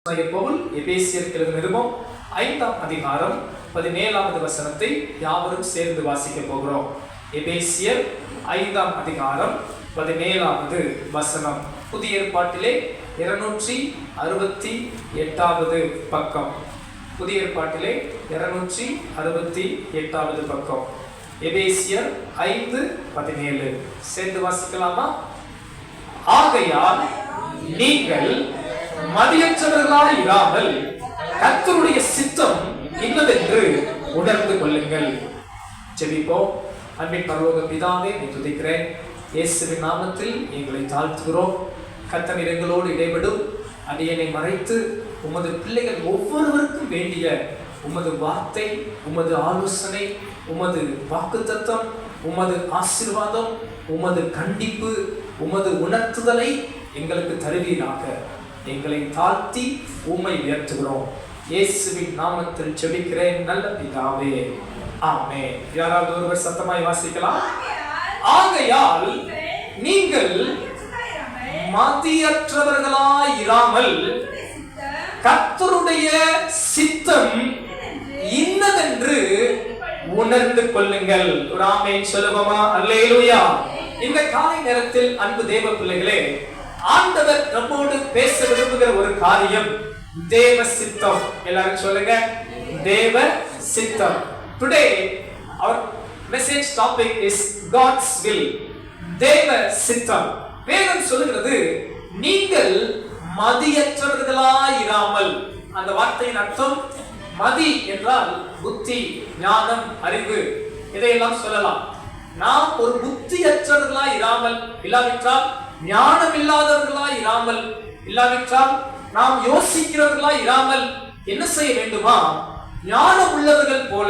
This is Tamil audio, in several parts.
பவுல் எபேசியருக்கு எழுதின நிருபம் 5ஆம் அதிகாரம் 17வது வசனத்தை யாவரும் சேர்ந்து வாசிக்க போகிறோம். எபேசியர் 5ஆம் அதிகாரம் 17வது வசனம். புதிய ஏற்பாட்டிலே 268வது பக்கம். புதிய ஏற்பாட்டிலே 268வது பக்கம். எபேசியர் 5:17 சேர்ந்து வாசிக்கலாமா? ஆகையால் நீங்கள் மதியற்றவர்களாய் இராமல் கர்த்தருடைய சித்தம் இன்னதென்று உணர்ந்து கொள்ளுங்கள். ஜெபிப்போம். அன்பின் பரலோக பிதாவே, நீ துதிக்கிறேன். இயேசுவின் நாமத்தில் எங்களை தாழ்த்துகிறோம். கர்த்தர் எங்களோடு இடைபடும் அடியனை மறைத்து உமது பிள்ளைகள் ஒவ்வொருவருக்கும் வேண்டிய உமது வார்த்தை, உமது ஆலோசனை, உமது வாக்குத்தத்தம், உமது ஆசீர்வாதம், உமது கண்டிப்பு, உமது உணர்த்துதலை எங்களுக்கு தருவீராக. எங்களை தாழ்த்தி உம்மை உயர்த்துகிறோம். இயேசுவின் நாமத்தில் ஜெபிக்கிறேன் நல்ல பிதாவே, ஆமென். யாராவது ஒருவர் சத்தமாய் வாசிக்கலாம்? ஆகையால் நீங்கள் மதியற்றவர்களாய் இராமல் கர்த்தருடைய சித்தம் இன்னதென்று உணர்ந்து கொள்ளுங்கள். ஒரு ஆமென் சொல்லுவோமா? அல்லேலூயா. இந்த காலை நேரத்தில் அன்பு தேவ பிள்ளைகளே, ஆண்டவர் நம்மோடு பேச விரும்புகிற ஒரு காரியம் தேவ சித்தம். எல்லாரும் சொல்லுங்க, தேவ சித்தம். Today our message topic is God's will. தேவ சித்தம். வேதம் சொல்லுகிறது, நீங்கள் மதியற்றவர்களாய் இராமல். அந்த வார்த்தையின் அர்த்தம் மதி என்றால் புத்தி, ஞானம், அறிவு, இதையெல்லாம் சொல்லலாம். நாம் ஒரு புத்தியற்றவர்களாய் இராமல், இல்லாவிட்டால் ஞானம் இல்லாதவர்களாய் இராமல், இல்லாவிட்டால் நாம் யோசிக்கிறவர்களாய் இராமல் என்ன செய்ய வேண்டுமா? ஞானம் உள்ளவர்கள் போல,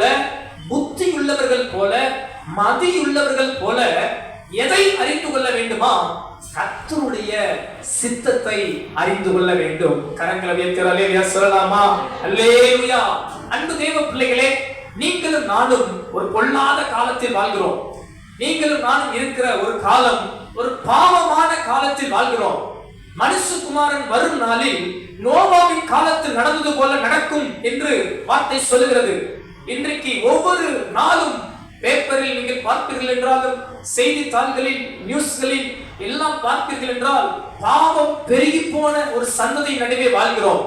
புத்தி உள்ளவர்கள் போல, மதி உள்ளவர்கள் போல எதை அறிந்து கொள்ள வேண்டுமா? கர்த்தருடைய சித்தத்தை அறிந்து கொள்ள வேண்டும். கரங்களை உயர்த்தி அல்லேலூயா சொல்லலாமா? அல்லேலூயா. அன்பு தேவ பிள்ளைகளே, நீங்களும் நானும் ஒரு பொல்லாத காலத்தில் வாழ்கிறோம். நீங்களும் நானும் இருக்கிற ஒரு காலம் ஒரு பாவமான காலத்தில் வாழ்கிறோம். மனுஷகுமாரன் வரும் நாளில் நோவாவின் காலத்தில் நடந்தது போல நடக்கும் என்று வார்த்தை சொல்லுகிறது. இன்றைக்கு ஒவ்வொரு நாளும் பேப்பரில் நீங்கள் பார்ப்பீர்கள் என்றாலும், செய்தித்தாள்களில், நியூஸ்களில் எல்லாம் பார்ப்பீர்கள் என்றால், பாவம் பெருகி போன ஒரு சந்ததி நடுவே வாழ்கிறோம்.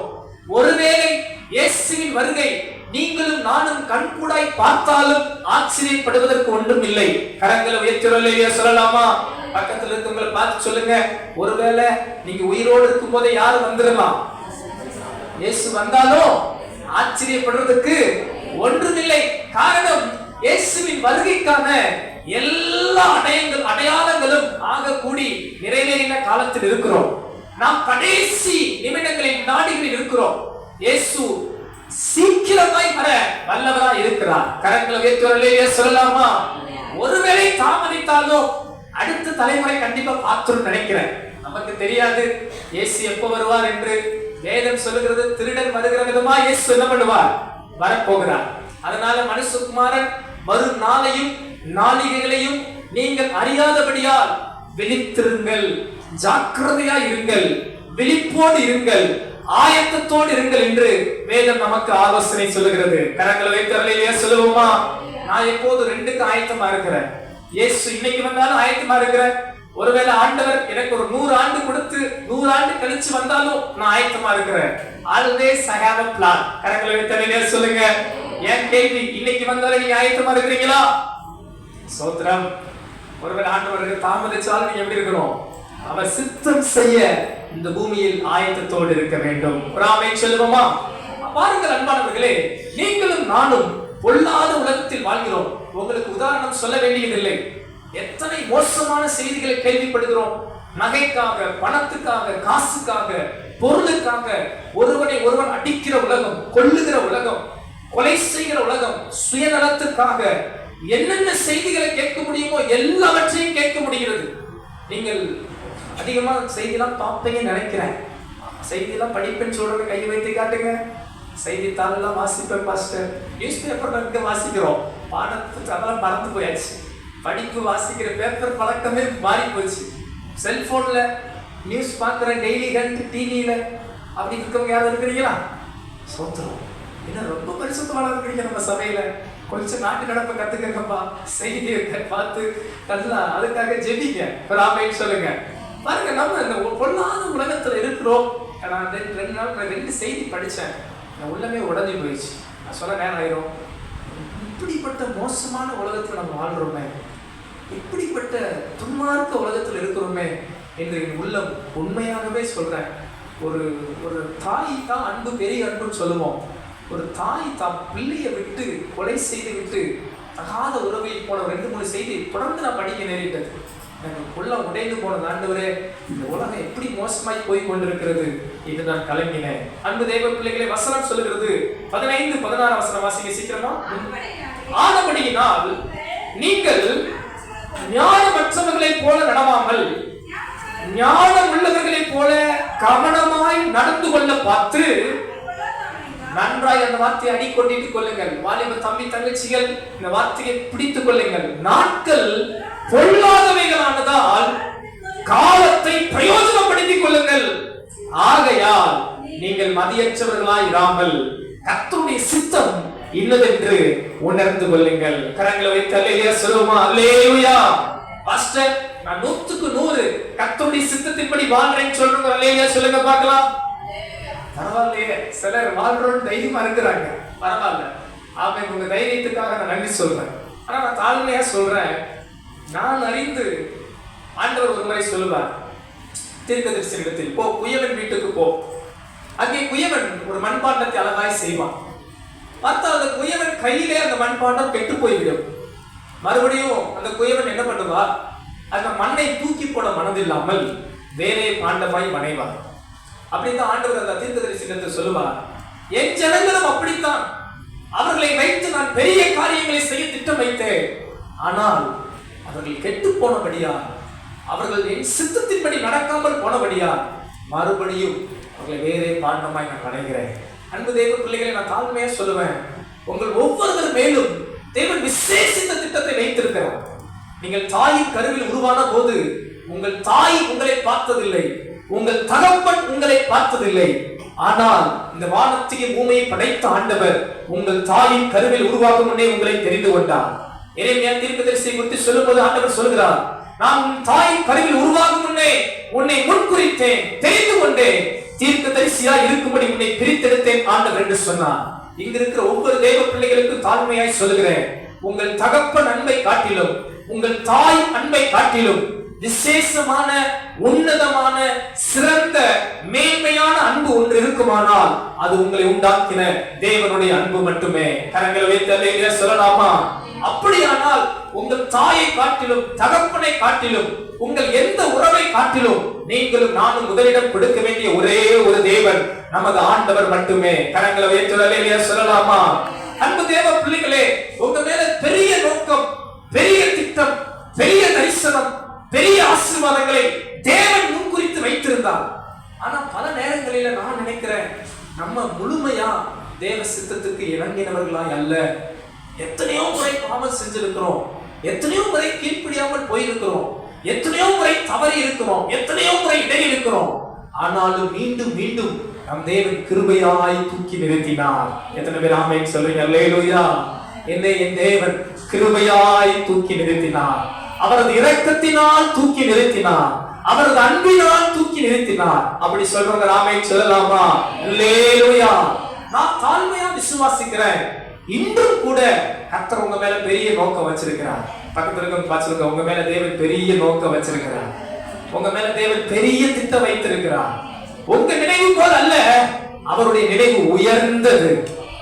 ஒருவேளை இயேசுவின் வருகை நீங்களும் நானும் கண்கூடாய் பார்த்தாலும் ஆச்சரியப்படுவதற்கு ஒன்றும் இல்லை. கரங்களை உயர்த்தி சொல்லலாமா? பக்கத்தில் இருக்கவங்களை பார்த்து சொல்லுங்க, ஒருவேளை நீங்க உயிரோடு இருக்கும் போதே யாரும் வந்துடலாம். இயேசு வந்தாலும் ஆச்சரியப்படுறதுக்கு ஒன்றுமில்லை. காரணம், இயேசுவின் வருகைக்கான எல்லா அடையாளங்களும் ஆக கூடி நிறைவேறின காலத்தில் இருக்கிறோம். நாம் கடைசி நிமிடங்களில், நாடிகளில் இருக்கிறோம். இயேசு சீக்கிரமாய் வர வல்லவராய் இருக்கிறார். கரங்களை உயர்த்தி சொல்லலாமா? ஒருவேளை தாமதித்தாலும் அடுத்த தலைமுறை கண்டிப்பா பார்த்துரும் நினைக்கிறேன். நமக்கு தெரியாது இயேசு எப்ப வருவார் என்று. வேதம் சொல்லுகிறது, திருடன் வருகிற விதமா இயேசு என்ன பண்ணுவார்? வரப்போகிறார். அதனால மனுஷகுமாரன் வரும் நாளையும் நாளிகைகளையும் நீங்கள் அறியாதபடியால் விழித்திருங்கள், ஜாக்கிரதையா இருங்கள், விழிப்போடு இருங்கள், ஆயத்தத்தோடு இருங்கள் என்று வேதம் நமக்கு ஆலோசனை சொல்லுகிறது. கரங்களை வைத்து சொல்லுவோமா? நான் எப்போது ரெண்டுக்கு ஆயத்தமா இருக்கிறேன். இயேசு இன்னைக்கு வந்தாலும் ஆயத்தமா இருக்கிறேன். ஒருவேளை ஆண்டவர் எனக்கு ஒரு 100 ஆண்டு கொடுத்து 100 ஆண்டு கழிச்சு வந்தாலும் நான் ஆயத்தமா இருக்கிறேன். Always I have a plan. கரங்களை வைத்து சொல்லுங்க. என் கேள்வி, இன்னைக்கு வந்தாலும் நீங்க ஆயத்தமா இருக்கிறீங்களா? சோத்ரம். ஒருவேளை ஆண்டவருக்கு தாமதிச்சாலும் நீங்க எப்படி இருக்கணும்? அவர் சித்தம் செய்ய இந்த பூமியில் ஆயத்தத்தோடு இருக்க வேண்டும். ஒரு ஆமென் சொல்லுவோமா? பாருங்கள் அன்பானவர்களே, நீங்களும் நானும் பொல்லாத உலகத்தில் வாழ்கிறோம். உங்களுக்கு உதாரணம் சொல்ல வேண்டியதில்லை. எத்தனை மோசமான செய்திகளை கேள்விப்படுகிறோம். நகைக்காக, பணத்துக்காக, காசுக்காக, பொருளுக்காக ஒருவனை ஒருவன் அடிக்கிற உலகம், கொல்லுகிற உலகம், கொலை செய்கிற உலகம், சுயநலத்துக்காக என்னென்ன செய்திகளை கேட்க முடியுமோ எல்லாவற்றையும் கேட்க முடிகிறது. நீங்கள் அதிகமா செய்தியெல்லாம் பார்ப்பீங்க நினைக்கிறேன். செய்தியெல்லாம் படிப்பேன்னு சொல்றது கை வைத்து காட்டுங்க. செய்தித்தாள் எல்லாம் வாசிப்பேன் பாஸ்டர். நியூஸ் பேப்பர் வாசிக்கிறோம். பாடத்துக்கு அதெல்லாம் மறந்து போயாச்சு. படிப்பு வாசிக்கிற பேப்பர் பழக்கமே மாறி போச்சு. செல்போன்ல நியூஸ் பார்க்குற, டெய்லி ஹண்ட் டிவியில அப்படி இருக்கவங்க யாரும் இருக்கிறீங்களா? சோத்திரம். என்ன ரொம்ப பரிசுத்தமான இருக்கிறீங்க நம்ம சபையில. கொஞ்சம் நாட்டு நடப்பை கத்துக்கப்பா, செய்தியை பார்த்து நல்லா அதுக்காக ஜெபிங்க, ஆமென் சொல்லுங்க. பாருங்க, நம்ம இந்த பொல்லாத உலகத்துல இருக்கிறோம். நான் 2 நாள் 2 செய்தி படிச்சேன், என் உள்ளமே உடஞ்சி போயிடுச்சு. நான் சொல்ல நேரம் ஆயிரும். இப்படிப்பட்ட மோசமான உலகத்துல நம்ம வாழ்றோமே, இப்படிப்பட்ட துன்மார்க்க உலகத்துல இருக்கிறோமே என்று என் உள்ளம் உண்மையாகவே சொல்றேன். ஒரு தாய் தான் அன்பு பெரிய அன்புன்னு சொல்லுவோம். ஒரு தாய் தான் பிள்ளையை விட்டு கொலை செய்து விட்டு தகாத உறவில் போன 2-3 செய்தி தொடர்ந்து நான் படிக்க நேரிட்டது. எனக்கு உள்ள உடைந்து போனது. ஆண்டவரே, இந்த உலகம் எப்படி மோசமாய் போய் கொண்டிருக்கிறது என்று நான் கலங்கினேன். அன்பு தேவ பிள்ளைகளை, வசனம் சொல்லுகிறது 15-16 வசனம் வாசிங்க சீக்கிரமா. ஆனபடியினால் நீங்கள் ஞானமற்றவர்களைப் போல நடவாமல் ஞானம் உள்ளவர்களைப் போல கவனமாய் நடந்து கொள்ள பார்த்து. நன்றாய் அந்த வார்த்தையை அடிக்கொண்டிட்டு கொள்ளுங்கள். வாலிப தம்பி தங்கச்சிகள், இந்த வார்த்தையை பிடித்துக் கொள்ளுங்கள். நாட்கள் பொல்லாதவைகளானதால் காலத்தை பிரயோஜனப்படுத்திக் கொள்ளுங்கள். ஆகையால் நீங்கள் மதியற்றவர்களாய் இராமல் கர்த்தருடைய சித்தம் இன்னதென்று உணர்ந்து கொள்ளுங்கள். கரங்களை வைத்து அல்லேலூயா சொல்லுமா? அல்லேலூயா. பாஸ்டர், நான் 100க்கு 100 கர்த்தருடைய சித்தத்தின்படி வாழ்றேன்னு சொல்றவங்க அல்லேலூயா சொல்லுங்க பார்க்கலாம். பரவாயில்லையே, சிலர் வாழ்றோன்னு தைரியமா இருக்கிறாங்க. பரவாயில்ல, ஆமென். உங்க தைரியத்துக்காக நான் நன்றி சொல்றேன். ஆனா நான் தாழ்மையா சொல்றேன், நான் அறிந்து ஆண்டவர் ஒரு முறை சொல்லுவார் தீர்க்கதரிசனத்தில், போ குயவன் வீட்டுக்கு போ. அங்கே குயவன் ஒரு மண்பாண்டத்தை அழகாய் செய்வான். பார்த்தா அந்த குயவன் கையிலே அந்த மண்பாண்டம் கெட்டு போய்விடும். மறுபடியும் அந்த குயவன் என்ன பண்ணுவார்? அந்த மண்ணை தூக்கி போட மனதில்லாமல் வேறே பாண்டமாய் வணைவார். அப்படித்தான் ஆண்டவர் அந்த தீர்க்கதரிசனத்தை சொல்லுவார். என் ஜனங்களும் அப்படித்தான், அவர்களை வைத்து நான் பெரிய காரியங்களை செய்ய திட்டம் வைத்தேன். ஆனால் அவர்கள் கெட்டு போனபடியா, அவர்கள் என் சித்தத்தின்படி நடக்காமல் போனபடியா, மறுபடியும் அவர்களை வேறே பாண்டமாய் நான் வணைகிறேன். அன்பு தேவ பிள்ளைகளை, நான் தாழ்மையா சொல்லுவேன், உங்கள் ஒவ்வொருவர் மேலும் தேவன் விசேஷித்த திட்டத்தை வைத்திருக்கிறார். நீங்கள் தாயின் கருவில் உருவான போது உங்கள் தாய் உங்களை பார்த்ததில்லை, உங்கள் தகப்பன் உங்களை பார்த்ததில்லை. ஆனால் இந்த வானத்தையும் பூமியை படைத்த ஆண்டவர் உங்கள் தாயின் கருவில் உருவாகும் முன்னே உங்களை தெரிந்து கொண்டார். எரேமியா தீர்க்கதரிசியை குறித்து சொல்லும்போது ஆண்டவர் சொல்கிறார், நான் உன் தாயின் கருவில் உருவாகும் முன்னே உன்னை முன்குறித்தேன், தெரிந்து கொண்டேன், தீர்க்கதரிசியா இருக்கும்படி உன்னை பிரித்தெடுத்தேன் ஆண்டவர் என்று சொன்னார். இங்க இருக்கிற ஒவ்வொரு தேவ பிள்ளைகளுக்கும் தாழ்மையாய் சொல்லுகிறேன், உங்கள் தகப்பன் அன்பை காட்டிலும் உங்கள் தாய் அன்பை காட்டிலும் விசேஷமான உன்னதமான சிறந்த மேன்மையான அன்பு ஒன்று இருக்குமானால் அது உங்களை உண்டாக்கின தேவனுடைய அன்பு மட்டுமே. கரங்களை வைத்து அல்லேலூயா சொல்லலாமா? அப்படியானால் உங்கள் தாயை காட்டிலும் தகப்பனை காட்டிலும் உங்கள் எந்த உறவை காட்டிலும் நீங்களும் நானும் முதலிடம் கொடுக்க வேண்டிய ஒரே ஒரு தேவன் நமது ஆண்டவர் மட்டுமே. கரங்களை வைத்து அல்லேலூயா சொல்லலாமா? அன்பு தேவ பிள்ளைகளே, உங்க மேல பெரிய நோக்கம், பெரிய திட்டம், பெரிய தரிசனம், பெரிய ஆசீர்வாதங்களை தேவன் முன்குறித்து வைத்திருந்தார். ஆனா பல நேரங்களில நான் நினைக்கிறேன், நம்ம முழுமையா தேவ சித்தத்துக்கு இணங்கினவர்களாய் அல்ல. எத்தனையோ முறை பாவம் செஞ்சிருக்கிறோம், எத்தனையோ முறை கீழ்ப்படியாமல் போயிருக்கிறோம், எத்தனையோ முறை தவறி இருக்கிறோம், எத்தனையோ முறை இடறி இருக்கிறோம். ஆனாலும் மீண்டும் மீண்டும் நம் தேவன் கிருபையாய் தூக்கி நிறுத்தினார். எத்தனை பேர் ஆமென் சொல்றீங்க? அல்லேலூயா. என்னை என் தேவன் கிருபையாய் தூக்கி நிறுத்தினார். அவரது இரக்கத்தினால் தூக்கி நிறுத்தினார், அவரது அன்பினால் தூக்கி நிறுத்தினார். அப்படி சொல்றவங்க ஆமென் சொல்லலாமா? அல்லேலூயா. நான் தாழ்மையா விசுவாசிக்கிறேன், இன்றும் கூட கர்த்தர் உங்க மேல பெரிய நோக்கம் வச்சிருக்கிறார். பக்கத்துல இருக்க பாத்துருக்க, உங்க மேல தேவன் பெரிய நோக்கம் வச்சிருக்கிறார். உங்க மேல தேவன் பெரிய திட்டம் வைத்திருக்கிறார். உங்க நினைவு போல் அல்ல, அவருடைய நினைவு உயர்ந்தது,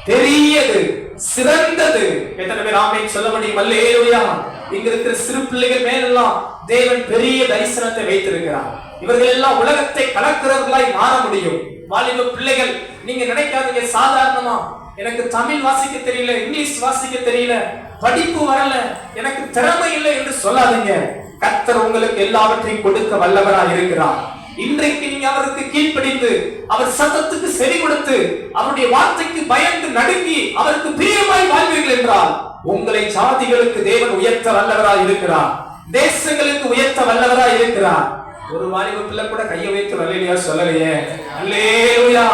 பெரியது, சிறந்தது. எத்தனை பேர் ஆமென் சொல்ல முடியும்? அல்லேலூயா. இங்க இருக்கிற சிறு பிள்ளைகள் மேலெல்லாம் தேவன் பெரிய தரிசனத்தை வைத்திருக்கிறார். இவர்கள் எல்லாம் உலகத்தை கலக்கிறவர்களாய் மாற முடியும். வாலிப பிள்ளைகள், நீங்க நினைக்காதீங்க சாதாரணமா எனக்கு தமிழ் வாசிக்க தெரியல, இங்கிலீஷ் வாசிக்க தெரியல, படிப்பு வரல, எனக்கு திறமை இல்லை என்று சொல்லாதீங்க. கர்த்தர் உங்களுக்கு எல்லாவற்றையும் கொடுக்க வல்லவராய் இருக்கிறார். இன்றைக்கு நீங்க அவருக்கு கீழ்ப்படிந்து அவர் சத்தத்துக்கு செவி கொடுத்து அவருடைய வார்த்தைக்கு பயந்து நடுங்கி அவருக்கு பிரியமாய் வாழ்வீர்கள் என்றால் உங்களை ஜாதிகளுக்கு தேவன் உயர்த்த வல்லவராய் இருக்கிறார், தேசங்களுக்கு உயர்த்த வல்லவராய் இருக்கிறார். ஒரு வாலிப பிள்ளை கூட கையை வைத்து அல்லேலூயா சொல்லலையே. அல்லேலூயா.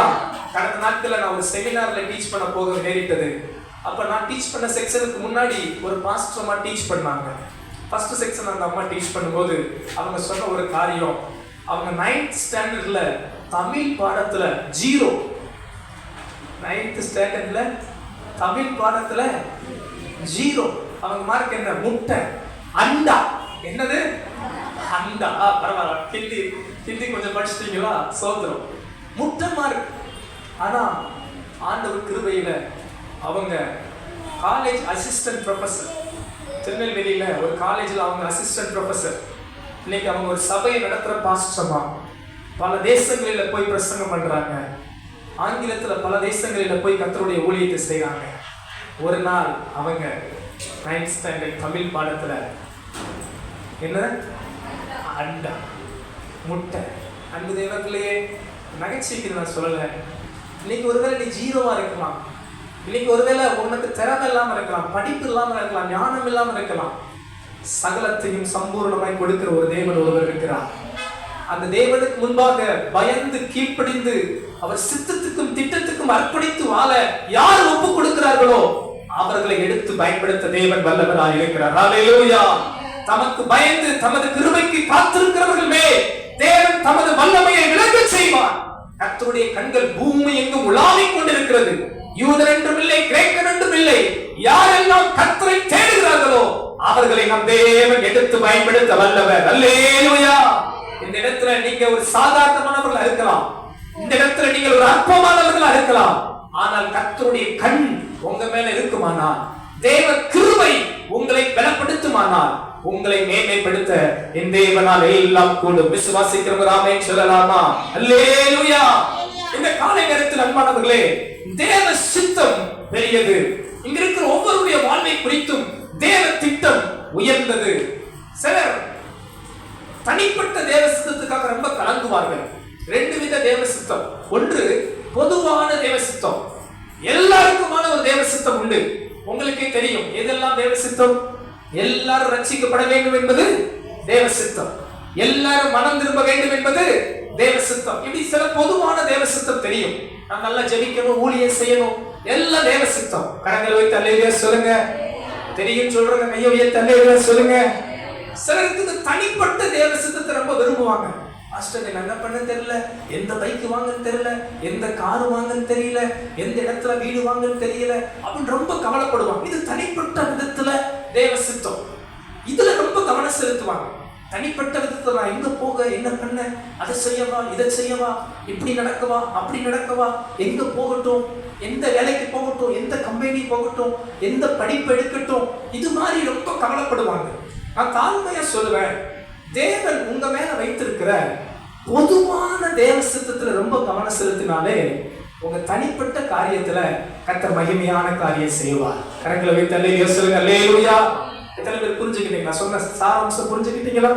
கடந்த நாட்கள்ல நான் ஒரு செமினார்ல டீச் பண்ண போக நேரிட்டது. அப்ப நான் டீச் பண்ண செக்ஷனுக்கு முன்னாடி ஒரு பாஸ்டர் அம்மா டீச் பண்ணாங்க. ஃபர்ஸ்ட் செக்ஷன் அந்த அம்மா டீச் பண்ணும்போது அவங்க சொன்ன ஒரு காரியம், அவங்க 9th ஸ்டாண்டர்ட்ல தமிழ் பாடத்துல 0. 9th ஸ்டாண்டர்ட்ல தமிழ் பாடத்துல 0. அவங்க மார்க் என்ன? முட்டை, அண்டா. என்னது? அண்டா. பரவாயில்ல, ஹிந்தி கொஞ்சம் படிச்சிட்டீங்களா? சோதரம். முட்டை மார்க். ஆனா ஆண்டவர் கிருபையில அவங்க காலேஜ் அசிஸ்டன்ட் ப்ரொஃபசர், திருநெல்வேலியில ஒரு காலேஜில் அவங்க அசிஸ்டன்ட் ப்ரொஃபசர். இன்னைக்கு அவங்க ஒரு சபையை நடத்துகிற பாஸ்டர்மா. பல தேசங்களில் போய் பிரசங்கம் பண்றாங்க. ஆங்கிலத்தில் பல தேசங்களில் போய் கர்த்தருடைய ஊழியத்தை செய்கிறாங்க. ஒரு நாள் அவங்க 9th ஸ்டாண்டர்ட் தமிழ் பாடத்தில் என்ன? அண்டா, முட்டை. அன்பு தேவர்களே, நகைச்சுவைக்கு நான் சொல்லலை. இன்னைக்கு ஒருவேளை நீ 0வா இருக்கலாம். இன்னைக்கு ஒருவேளை உனக்கு திறமை இல்லாம இருக்கலாம், படிப்பு இல்லாம இருக்கலாம், ஞானம் இல்லாம இருக்கலாம். சகலத்தையும் சம்பூர்ணமாய் கொடுக்கிற ஒரு தேவன் ஒருவர் இருக்கிறார். அந்த தேவனுக்கு முன்பாக பயந்து கீழ்ப்படிந்து அவர் சித்தத்துக்கும் திட்டத்துக்கும் அர்ப்பணித்து வாழ யார் ஒப்பு கொடுக்கிறார்களோ அவர்களை எடுத்து பயன்படுத்த தேவன் வல்லவராய் இருக்கிறார். ஹல்லேலூயா. தமக்கு பயந்து தமது கிருபைக்கு காத்திருக்கிறவர்கள் மேல் தேவன் தமது வல்லமையை விளங்க செய்வார். கர்த்தருடைய கண்கள் பூமி எங்கும் உலாவிக் கொண்டிருக்கிறது. யூதர் என்றும் இல்லை, கிரேக்கன் என்றும் இல்லை. யாரெல்லாம் கர்த்தரை தேடுகிறார்களோ அவர்களை நம் தேவன் எடுத்து பயன்படுத்த வல்லவர். அல்லேலூயா. இந்த இடத்துல நீங்க ஒரு சாதாரணமானவர்களா இருக்கலாம், இந்த இடத்துல நீங்கள் ஒரு அற்பமானவர்களா இருக்கலாம். ஆனால் கர்த்தருடைய கண் உங்க மேல இருக்குமானால், தேவ கிருபை உங்களை பலப்படுத்துமானால், உங்களை மேன்மைப்படுத்த என் தேவனால் எல்லாம் கூடும். விசுவாசிக்கிறவங்க ஆமென் சொல்லலாமா? அல்லேலூயா. இந்த காலை நேரத்தில் அன்பானவர்களே, தேவ சித்தம் பெரியது. இங்க இருக்கிற ஒவ்வொருடைய வாழ்வை குறித்தும் தேவ திட்டம் உயர்ந்தது. சிலர் தனிப்பட்ட தேவ சித்தத்துக்காக ரொம்ப கலங்குவார்கள். 2 வித தேவ சித்தம். ஒன்று பொதுவான தேவ சித்தம், எல்லாருக்குமான ஒரு தேவ சித்தம் உண்டு. உங்களுக்கே தெரியும் எதெல்லாம் தேவ சித்தம். எல்லாரும் ரட்சிக்கப்பட வேண்டும் என்பது தேவ சித்தம், எல்லாரும் மனம் திரும்ப வேண்டும் என்பது தேவ சித்தம். இப்படி சில பொதுவான தேவ சித்தம் தெரியும். நான் நல்லா ஜெபிக்கணும், ஊழியம் செய்யணும், எல்லாம் தேவ சித்தம். கரங்களை வைத்து அல்லேலூயா சொல்லுங்க. தெரியும் சொல்றங்க, கையை வைத்து அல்லேலூயா சொல்லுங்க. சிலருக்கு தனிப்பட்ட தேவ சித்தத்தை ரொம்ப விரும்புவாங்க. பாஸ்டர் என்ன பண்ண தெரியல, எந்த பைக் வாங்கன்னு தெரியல, எந்த கார் வாங்கன்னு தெரியல, எந்த இடத்துல வீடு வாங்கன்னு தெரியல அப்படின்னு ரொம்ப கவலைப்படுவாங்க. இது தனிப்பட்ட விதத்துல தேவ சித்தம். இதுல ரொம்ப கவனம் செலுத்துவாங்க. தனிப்பட்ட விதத்துல நான் எங்க போக, என்ன பண்ண, அதை செய்யவா, இதை செய்யவா, இப்படி நடக்கவா, அப்படி நடக்கவா, எங்க போகட்டும், எந்த வேலைக்கு போகட்டும், எந்த கம்பெனி போகட்டும், எந்த படிப்பு எடுக்கட்டும், இது மாதிரி ரொம்ப கவலைப்படுவாங்க. நான் தாழ்மையா சொல்லுவேன், தேவன் உங்க மேல வைத்திருக்கிற பொதுவான தேவ சித்தத்துல ரொம்ப கவனம் செலுத்தினாலே உங்க தனிப்பட்ட காரியத்துல கர்த்தர் மகிமையான காரியம் செய்வார். கரங்களை வைத்து அல்லேலூயா சொல்லுங்க. அல்லேலூயா. எத்தனை பேர் புரிஞ்சுக்கிட்டீங்க? நான் சொன்ன சாராம்சம் புரிஞ்சுக்கிட்டீங்களா?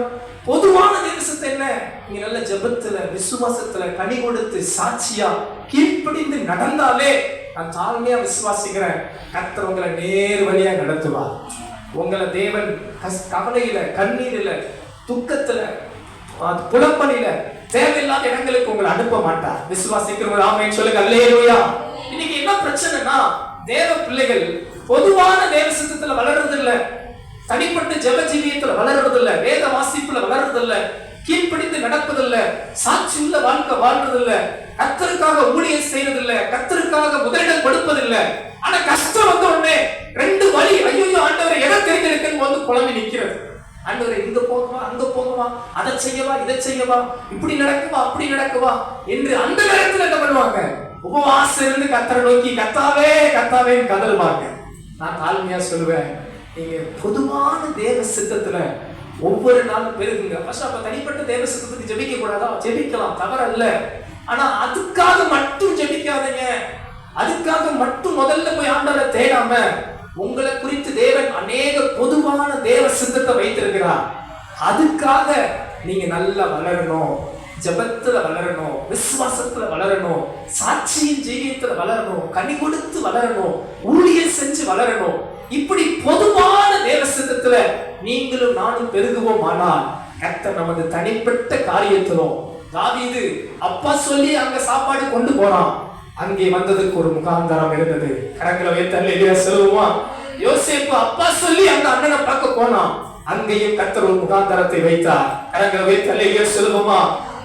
பொதுவான தேவ சித்தம் என்ன? நீங்க நல்ல ஜெபத்துல, விசுவாசத்துல, கனி கொடுத்து, சாட்சியா, கீழ்ப்படிந்து நடந்தாலே நான் தாழ்மையா விசுவாசிக்கிறேன், கர்த்தர் உங்களை நேர் வழியா நடத்துவார். உங்களை தேவன் கவலையில, கண்ணீரில, துக்கத்துல, புலம்பலில, தேவையில்லாத இடங்களுக்கு உங்களை அனுப்ப மாட்டார். விசுவாசிக்கிறவங்க ஆமென் சொல்லுங்க. அல்லேலூயா. இன்னைக்கு என்ன பிரச்சனைனா, தேவ பிள்ளைகள் பொதுவான தேவ சித்தத்துல வளர்றது இல்ல, தனிப்பட்ட ஜெப ஜீவியத்துல வளர்றது இல்ல, வேத வாசிப்புல வளர்றது இல்ல, கீழ்ப்படிந்து நடப்பதில்ல, சாட்சி உள்ள வாழ்க்கை வாழ்றது இல்ல, கர்த்தருக்காக ஊழியம் செய்யறது இல்ல, கர்த்தருக்காக முதலிடம் கொடுப்பதில்ல. ஆனா கஷ்டம் வந்த உடனே 2 வழி, ஐயோ ஆண்டவரை எதை தெரிஞ்சிருக்குன்னு வந்து குழம்பி நிக்கிறது. ஆண்டவரை இங்க போகவா, அங்க போகவா, அதை செய்யவா, இதை செய்யவா, இப்படி நடக்குவா, அப்படி நடக்குவா என்று அந்த நேரத்துல என்ன பண்ணுவாங்க? உபவாசம் இருந்து கர்த்தரை நோக்கி கர்த்தாவே கர்த்தாவே கதறுவாங்க. நான் தாழ்மையா சொல்லுவேன், நீங்க பொதுவான தேவ சித்தத்துல ஒவ்வொரு நாளும் பெருகுங்க. அப்ப தனிப்பட்ட தேவ சித்தத்துக்கு ஜெபிக்க கூடாதா? ஜெபிக்கலாம், தவறல்ல. ஆனா அதுக்காக மட்டும் ஜெபிக்காதீங்க. அதுக்காக மட்டும் முதல்ல போய் ஆண்டவரை தேடாம, உங்களை குறித்து தேவன் அநேக பொதுவான தேவ சித்தத்தை வைத்திருக்கிறார். அதுக்காக நீங்க நல்லா வளரணும், ஜெபத்துல வளரணும், விசுவாசத்துல வளரணும், சாட்சியின் ஜீவியத்துல வளரணும், கனி கொடுத்து வளரணும், ஊழியம் செஞ்சு வளரணும். இப்படி பொதுவான தேவ சித்தத்துல நீங்களும் நானும் பெருகுவோம். ஆனால் கர்த்தர் நமது தனிப்பட்ட காரியத்திலும் தாவீது அப்பா சொல்லி அங்க சாப்பாடு கொண்டு போறான், அங்கே வந்ததுக்கு ஒரு முகாந்தரம் இருந்தது. கரங்களை வைத்து சொல்லுவோமா? யோசேப்பு அப்பா சொல்லி அந்த அண்ணனை பார்க்க போனான், அங்கேயும் கர்த்தர் ஒரு முகாந்தரத்தை வைத்தார். கரங்களை வைத்து சொல்லுவோமா?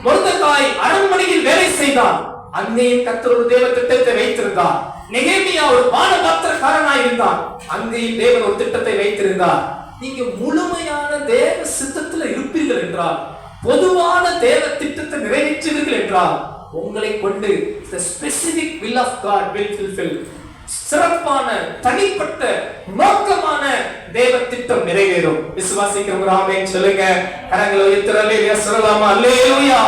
மொர்தெகாய் அரண்மனையில் வேலை செய்தான், அங்கேயும் கர்த்தர் ஒரு தேவ திட்டத்தை வைத்திருந்தார். நெகேமியா ஒரு பானபாத்திரக்காரனாய் இருந்தான், அங்கேயும் தேவன் ஒரு திட்டத்தை வைத்திருந்தார். நீங்க முழுமையான தேவ சித்தத்தில் இருப்பீர்கள் என்றால், பொதுவான தேவ திட்டத்தை நிறைவேற்றுவீர்கள் என்றால், உங்களை கொண்டு the specific will of God will fulfill. சிறப்பான தனிப்பட்ட நோக்கமான தேவ திட்டம் நிறைவேறும். விசுவாசிக்கிறவங்க ஆமென் சொல்லுங்க. கரங்களை உயர்த்தி அல்லேலூயா சொல்லலாமா? அல்லேலூயா.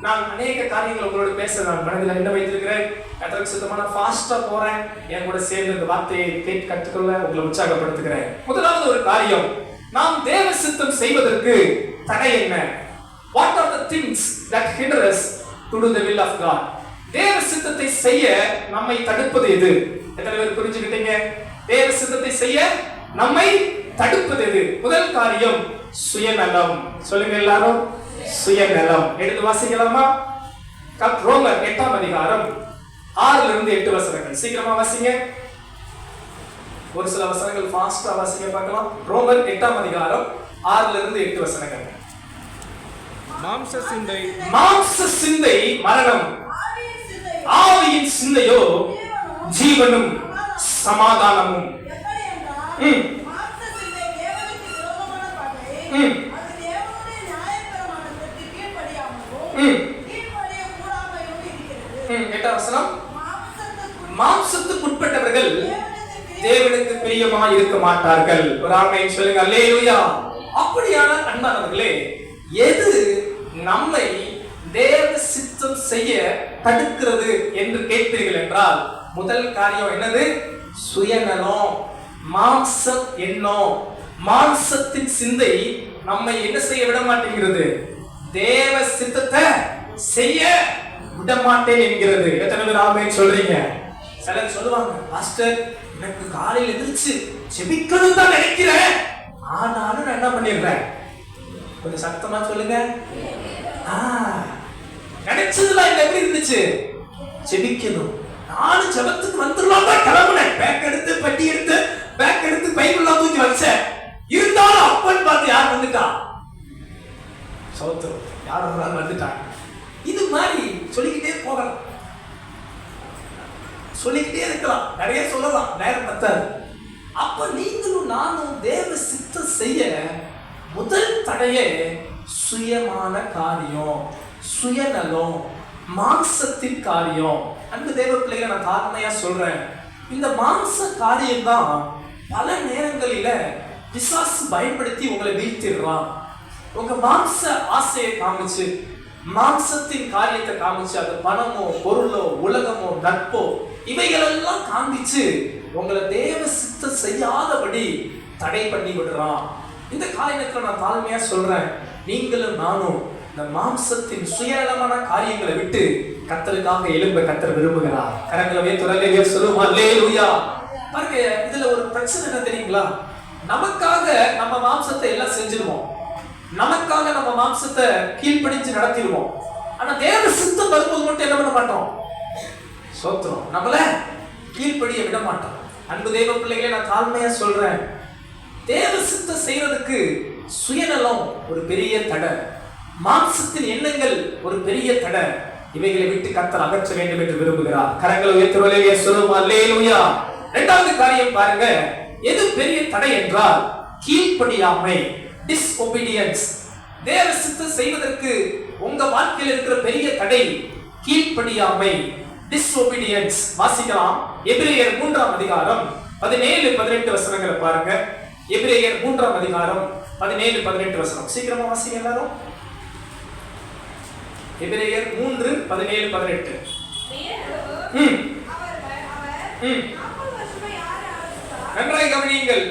நான் அநேக காரியங்கள் உங்களோட பேச நான் மனதில் என்ன வைத்திருக்கிறேன். கர்த்தருக்கு சித்தமான ஃபாஸ்டா போறேன். என் கூட சேர்ந்து இந்த வார்த்தையை கேட்டு கற்றுக்கொள்ள உங்களை உற்சாகப்படுத்துகிறேன். முதலாவது ஒரு காரியம், நாம் தேவ சித்தம் செய்வதற்கு தடை என்ன? What are the things that hinder us to do the will of God? தேவ சித்தத்தை செய்ய நம்மை தடுப்பது எது? எத்தனை பேர் புரிஞ்சுக்கிட்டீங்க? தேவ சித்தத்தை செய்ய நம்மை தடுப்பது எது? முதல் காரியம் சுயநலம். சொல்லுங்க எல்லாரும், சுயநலம். எடுத்து வாசிக்கலாமா? ரோமர் 8ஆம் அதிகாரம் 6 இருந்து 8 வசனங்கள். சீக்கிரமா வாசிங்க. ஒரு சில வசனங்கள் ஃபாஸ்டா வாசிங்க பார்க்கலாம். ரோமர் 8ஆம் அதிகாரம் 6 இருந்து 8 வசனங்கள். மாம்ச சிந்தை மரணம், ஆவியின் சிந்தையோ ஜீவனும் சமாதானமும். மாம்சத்துக்கு உட்பட்டவர்கள் தேவனுக்கு பிரியமாய் இருக்க மாட்டார்கள். ஒரு ஆமென் சொல்லுங்க. அல்லேலூயா. அப்படியான அன்பானவர்களே, எது நம்மை தேவ சித்தம் செய்ய தடுக்கிறது என்று கேட்பீர்கள் என்றால், முதல் காரியம் என்னது? சுயநலம், மாம்ச எண்ணம், மாம்சத்தின் சிந்தை நம்மை என்ன செய்ய விட மாட்டேங்கிறது? தேவ சித்தத்தை செய்ய விட மாட்டேன் என்கிறது. எத்தனை பேர் ஆமென் சொல்றீங்க? சிலர் சொல்லுவாங்க, பாஸ்டர் எனக்கு காலையில் எந்திரிச்சு ஜெபிக்கணும் தான் நினைக்கிறேன், ஆனாலும் நான் என்ன பண்ணிடுறேன். கொஞ்சம் சத்தமா சொல்லுங்க. நினைச்சதுல எப்படி இருந்துச்சு? ஜெபிக்கணும். நானும் ஜெபத்துக்கு வந்துடலாம் தான் கிளம்புனேன். பேக் எடுத்து பட்டி எடுத்து பேக் எடுத்து பைபிள்லாம் தூக்கி வச்சேன். இருந்தாலும் அப்பன் பார்த்து யார் வந்துட்டா? சௌத்திரம், யார் வந்துட்டாங்க. இது மாதிரி சொல்லிக்கிட்டே போகலாம், சொல்லிக்கிட்டே இருக்கலாம், நிறைய சொல்லலாம், நேரம் பத்தாது. அப்ப நீங்களும் நானும் தேவ சித்தம் செய்ய முதல் தடையே சுயமான காரியம், சுயநலம், மாம்சத்தின் காரியம். அன்பு தேவ பிள்ளைகளை நான் தாழ்மையா சொல்றேன், இந்த மாம்ச காரியம் தான் பல நேரங்களில பிசாசு பயன்படுத்தி உங்களை வீழ்த்திடுறான். உங்க மாம்ச ஆசையை காமிச்சு, மாம்சத்தின் காரியத்தை காமிச்சு, அது பணமோ பொருளோ உலகமோ நட்போ இவைகளெல்லாம் காமிச்சு உங்களை தேவ சித்தம் செய்யாதபடி தடை பண்ணி விடுறான். இந்த காரியத்துல நான் தாழ்மையா சொல்றேன், நீங்களும் நானும் இந்த மாம்சத்தின் சுயநலமான காரியங்களை விட்டு கர்த்தருக்காக எழும்ப கர்த்தர் விரும்புகிறார். கரங்களை வைத்து சொல்லுவோம் அல்லேலூயா. பாருங்க, இதுல ஒரு பிரச்சனை என்ன தெரியுங்களா? நமக்காக நம்ம மாம்சத்தை எல்லாம் செஞ்சிருவோம், நமக்காக நம்ம மாம்சத்தை கீழ்ப்படிஞ்சு நடத்திடுவோம். ஆனா தேவ சித்தம் வரும்போது மட்டும் என்ன பண்ண மாட்டோம்? சோத்திரம், நம்மள கீழ்ப்படிய விட மாட்டோம். அன்பு தேவ பிள்ளைகளை நான் தாழ்மையா சொல்றேன், தேவ சித்தம் செய்யறதுக்கு சுயநலம் ஒரு பெரிய தடை, மாம்சத்தின் எண்ணங்கள் ஒரு பெரிய தடை. இவைகளை விட்டு கர்த்தர் அகற்ற வேண்டும் என்று விரும்புகிறார். கரங்களை உயர்த்துவதிலே சொல்லுவோம் அல்லேலூயா. இரண்டாவது காரியம் பாருங்க, எது பெரிய தடை என்றால் கீழ்ப்படியாமை, டிஸ்ஒபீடியன்ஸ். தேவ சித்தம் செய்வதற்கு உங்க வாழ்க்கையில் இருக்கிற பெரிய தடை கீழ்ப்படியாமை, டிஸ்ஒபீடியன்ஸ். வாசிக்கலாம். எபிரேயர் 3ஆம் அதிகாரம் 17-18 வசனங்களை பாருங்க. எபிரேயர் 3ஆம் அதிகாரம் 17-18 வசனம். சீக்கிரமா வாசிங்க எல்லாரும். எபிரேயர் 3:17-18. நன்றாய் கவனியுங்கள்.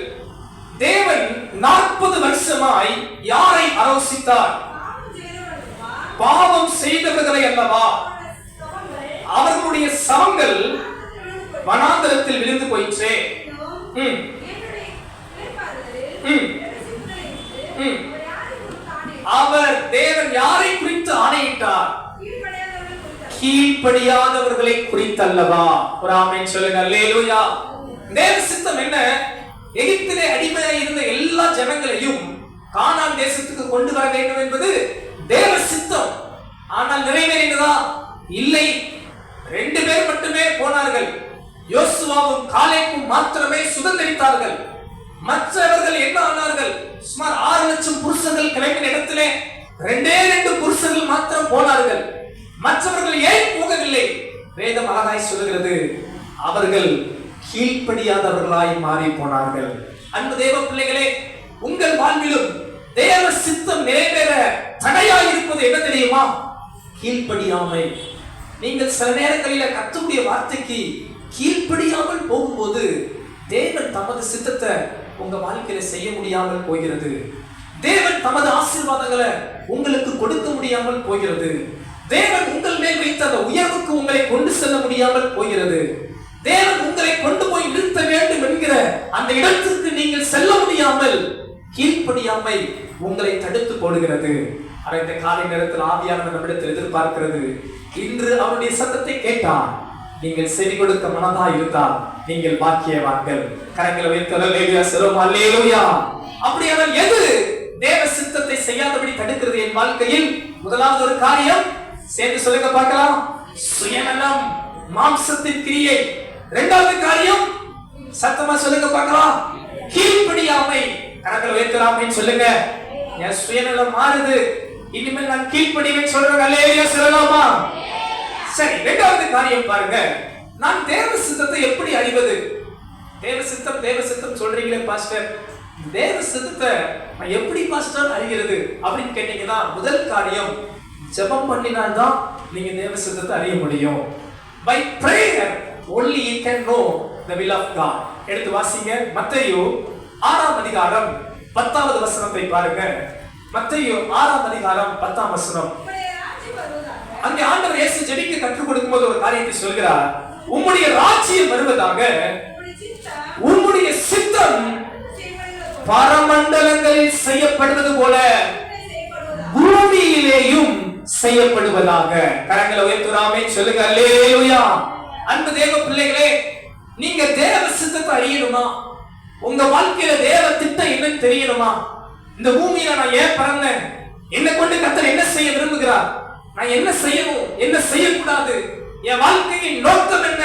தேவன் 40 வருஷமாய் யாரை ஆலோசித்தார்? பாவம் செய்தவர்களை அல்லவா? அவர்களுடைய சவங்கள் வனாந்தரத்தில் விழுந்து போயிற்றே. அவர் தேவன் யாரை குறித்து ஆணையிட்டார்? கீழ்ப்படியாதவர்களை குறித்தல்லவா? ஒரு ஆமென் சொல்லுங்க. அல்லேலூயா. தேவ சித்தம் என்ன? எகிப்திலே அடிமையாக இருந்த எல்லா ஜனங்களையும் கானான் தேசத்துக்கு கொண்டு வர வேண்டும் என்பது தேவ சித்தம். ஆனால் நிறைவேறினதா? இல்லை. 2 பேர் மட்டுமே போனார்கள். யோசுவாவும் காலேபும் மாத்திரமே சுதந்திரித்தார்கள். மற்றவர்கள் என்ன ஆனார்கள்? சுமார் 6 லட்சம் புருஷர்கள் கிளம்பின இடத்திலே 2 புருஷர்கள் மாத்திரம் போனார்கள். மற்றவர்கள் ஏன் போகவில்லை? வேதம் அழகாய் சொல்லுகிறது, அவர்கள் கீழ்ப்படியாதவர்களாய் மாறி போனார்கள். அன்பு தேவ பிள்ளைகளே, உங்கள் வாழ்விலும் தேவ சித்தம் நிறைவேற தடையாய் இருப்பது என்ன தெரியுமா? கீழ்ப்படியாமை. நீங்கள் சில நேரங்களில் கர்த்தருடைய வார்த்தைக்கு கீழ்ப்படியாமல் போகும்போது தேவன் தமது சித்தத்தை உங்க வாழ்க்கையில செய்ய முடியாமல் போகிறது. தேவன் தமது ஆசீர்வாதங்களை உங்களுக்கு கொடுக்க முடியாமல் போகிறது. தேவன் உங்கள் மேல் வைத்த அந்த உயர்வுக்கு உங்களை கொண்டு செல்ல முடியாமல் போகிறது. தேவன் உங்களை கொண்டு போய் நிறுத்த வேண்டும் என்கிற அந்த இடத்திற்கு நீங்கள் செல்ல முடியாமல் கீழ்ப்படியாமை உங்களை தடுத்து போடுகிறது. இந்த காலை நேரத்தில் ஆவியானவர் நம்மிடத்தில் எதிர்பார்க்கிறது, இன்று அவருடைய சத்தத்தை கேட்டால் நீங்கள் செவி கொடுக்க மனதா இருந்தால் நீங்கள் பாக்கியவான்கள். கரங்களை வைத்து அல்லேலூயா சொல்லுவோம். அல்லேலூயா. அப்படியானால் எது தேவ சித்தத்தை செய்யாதபடி தடுக்கிறது என் வாழ்க்கையில்? முதலாவது ஒரு காரியம், சேர்ந்து சொல்லுங்க பார்க்கலாம், சுயநலம், மாம்சத்தின் கிரியை. இரண்டாவது காரியம், சத்தமா சொல்லுங்க பார்க்கலாம், கீழ்ப்படியாமை. கரங்களை வைத்து சொல்லுங்க. என் சுயநலம் மாறுது, இனிமேல் நான் கீழ்ப்படிவேன் சொல்றேன். அல்லேலூயா சொல்லலாமா? சரி, இரண்டாவது காரியம் பாருங்க, நான் தேவ சித்தத்தை எப்படி அறிவது? தேவ சித்தம் சொல்றீங்களே பாஸ்டர், தேவ சித்தத்தை நான் எப்படி பாஸ்டர் அறிகிறது அப்படின்னு கேட்டீங்கன்னா, முதல் காரியம், ஜெபம் பண்ணினால்தான் நீங்க தேவ சித்தத்தை அறிய முடியும். By prayer only you can know the will of God. எடுத்து வாசிங்க, மத்தேயு 6ஆம் அதிகாரம் 10வது வசனத்தை பாருங்க. மத்தேயு 6ஆம் அதிகாரம் 10ஆம் வசனம். அங்கே ஆண்டவர் இயேசு ஜெபிக்க கற்றுக் கொடுக்கும்போது ஒரு காரியத்தை சொல்கிறார், உம்முடைய ராஜ்யம் வருவதாக, உம்முடைய சித்தம் பரமண்டலங்களில் செய்யப்படுவது போல பூமியிலேயும் செய்யப்படுவதாக. கரங்களை உயர்த்துறாமே சொல்லுங்க. அல்லேலூயா. அன்பு தேவ பிள்ளைகளே, நீங்க தேவ சித்தத்தை அறியணுமா? உங்க வாழ்க்கையில தேவ திட்டம் என்னன்னு தெரியணுமா? இந்த பூமியில நான் ஏன் பிறந்தேன்? என்னை கொண்டு கர்த்தர் என்ன செய்ய விரும்புகிறார்? நான் என்ன செய்யணும், என்ன செய்யக்கூடாது, என் வாழ்க்கையின் நோக்கம் என்ன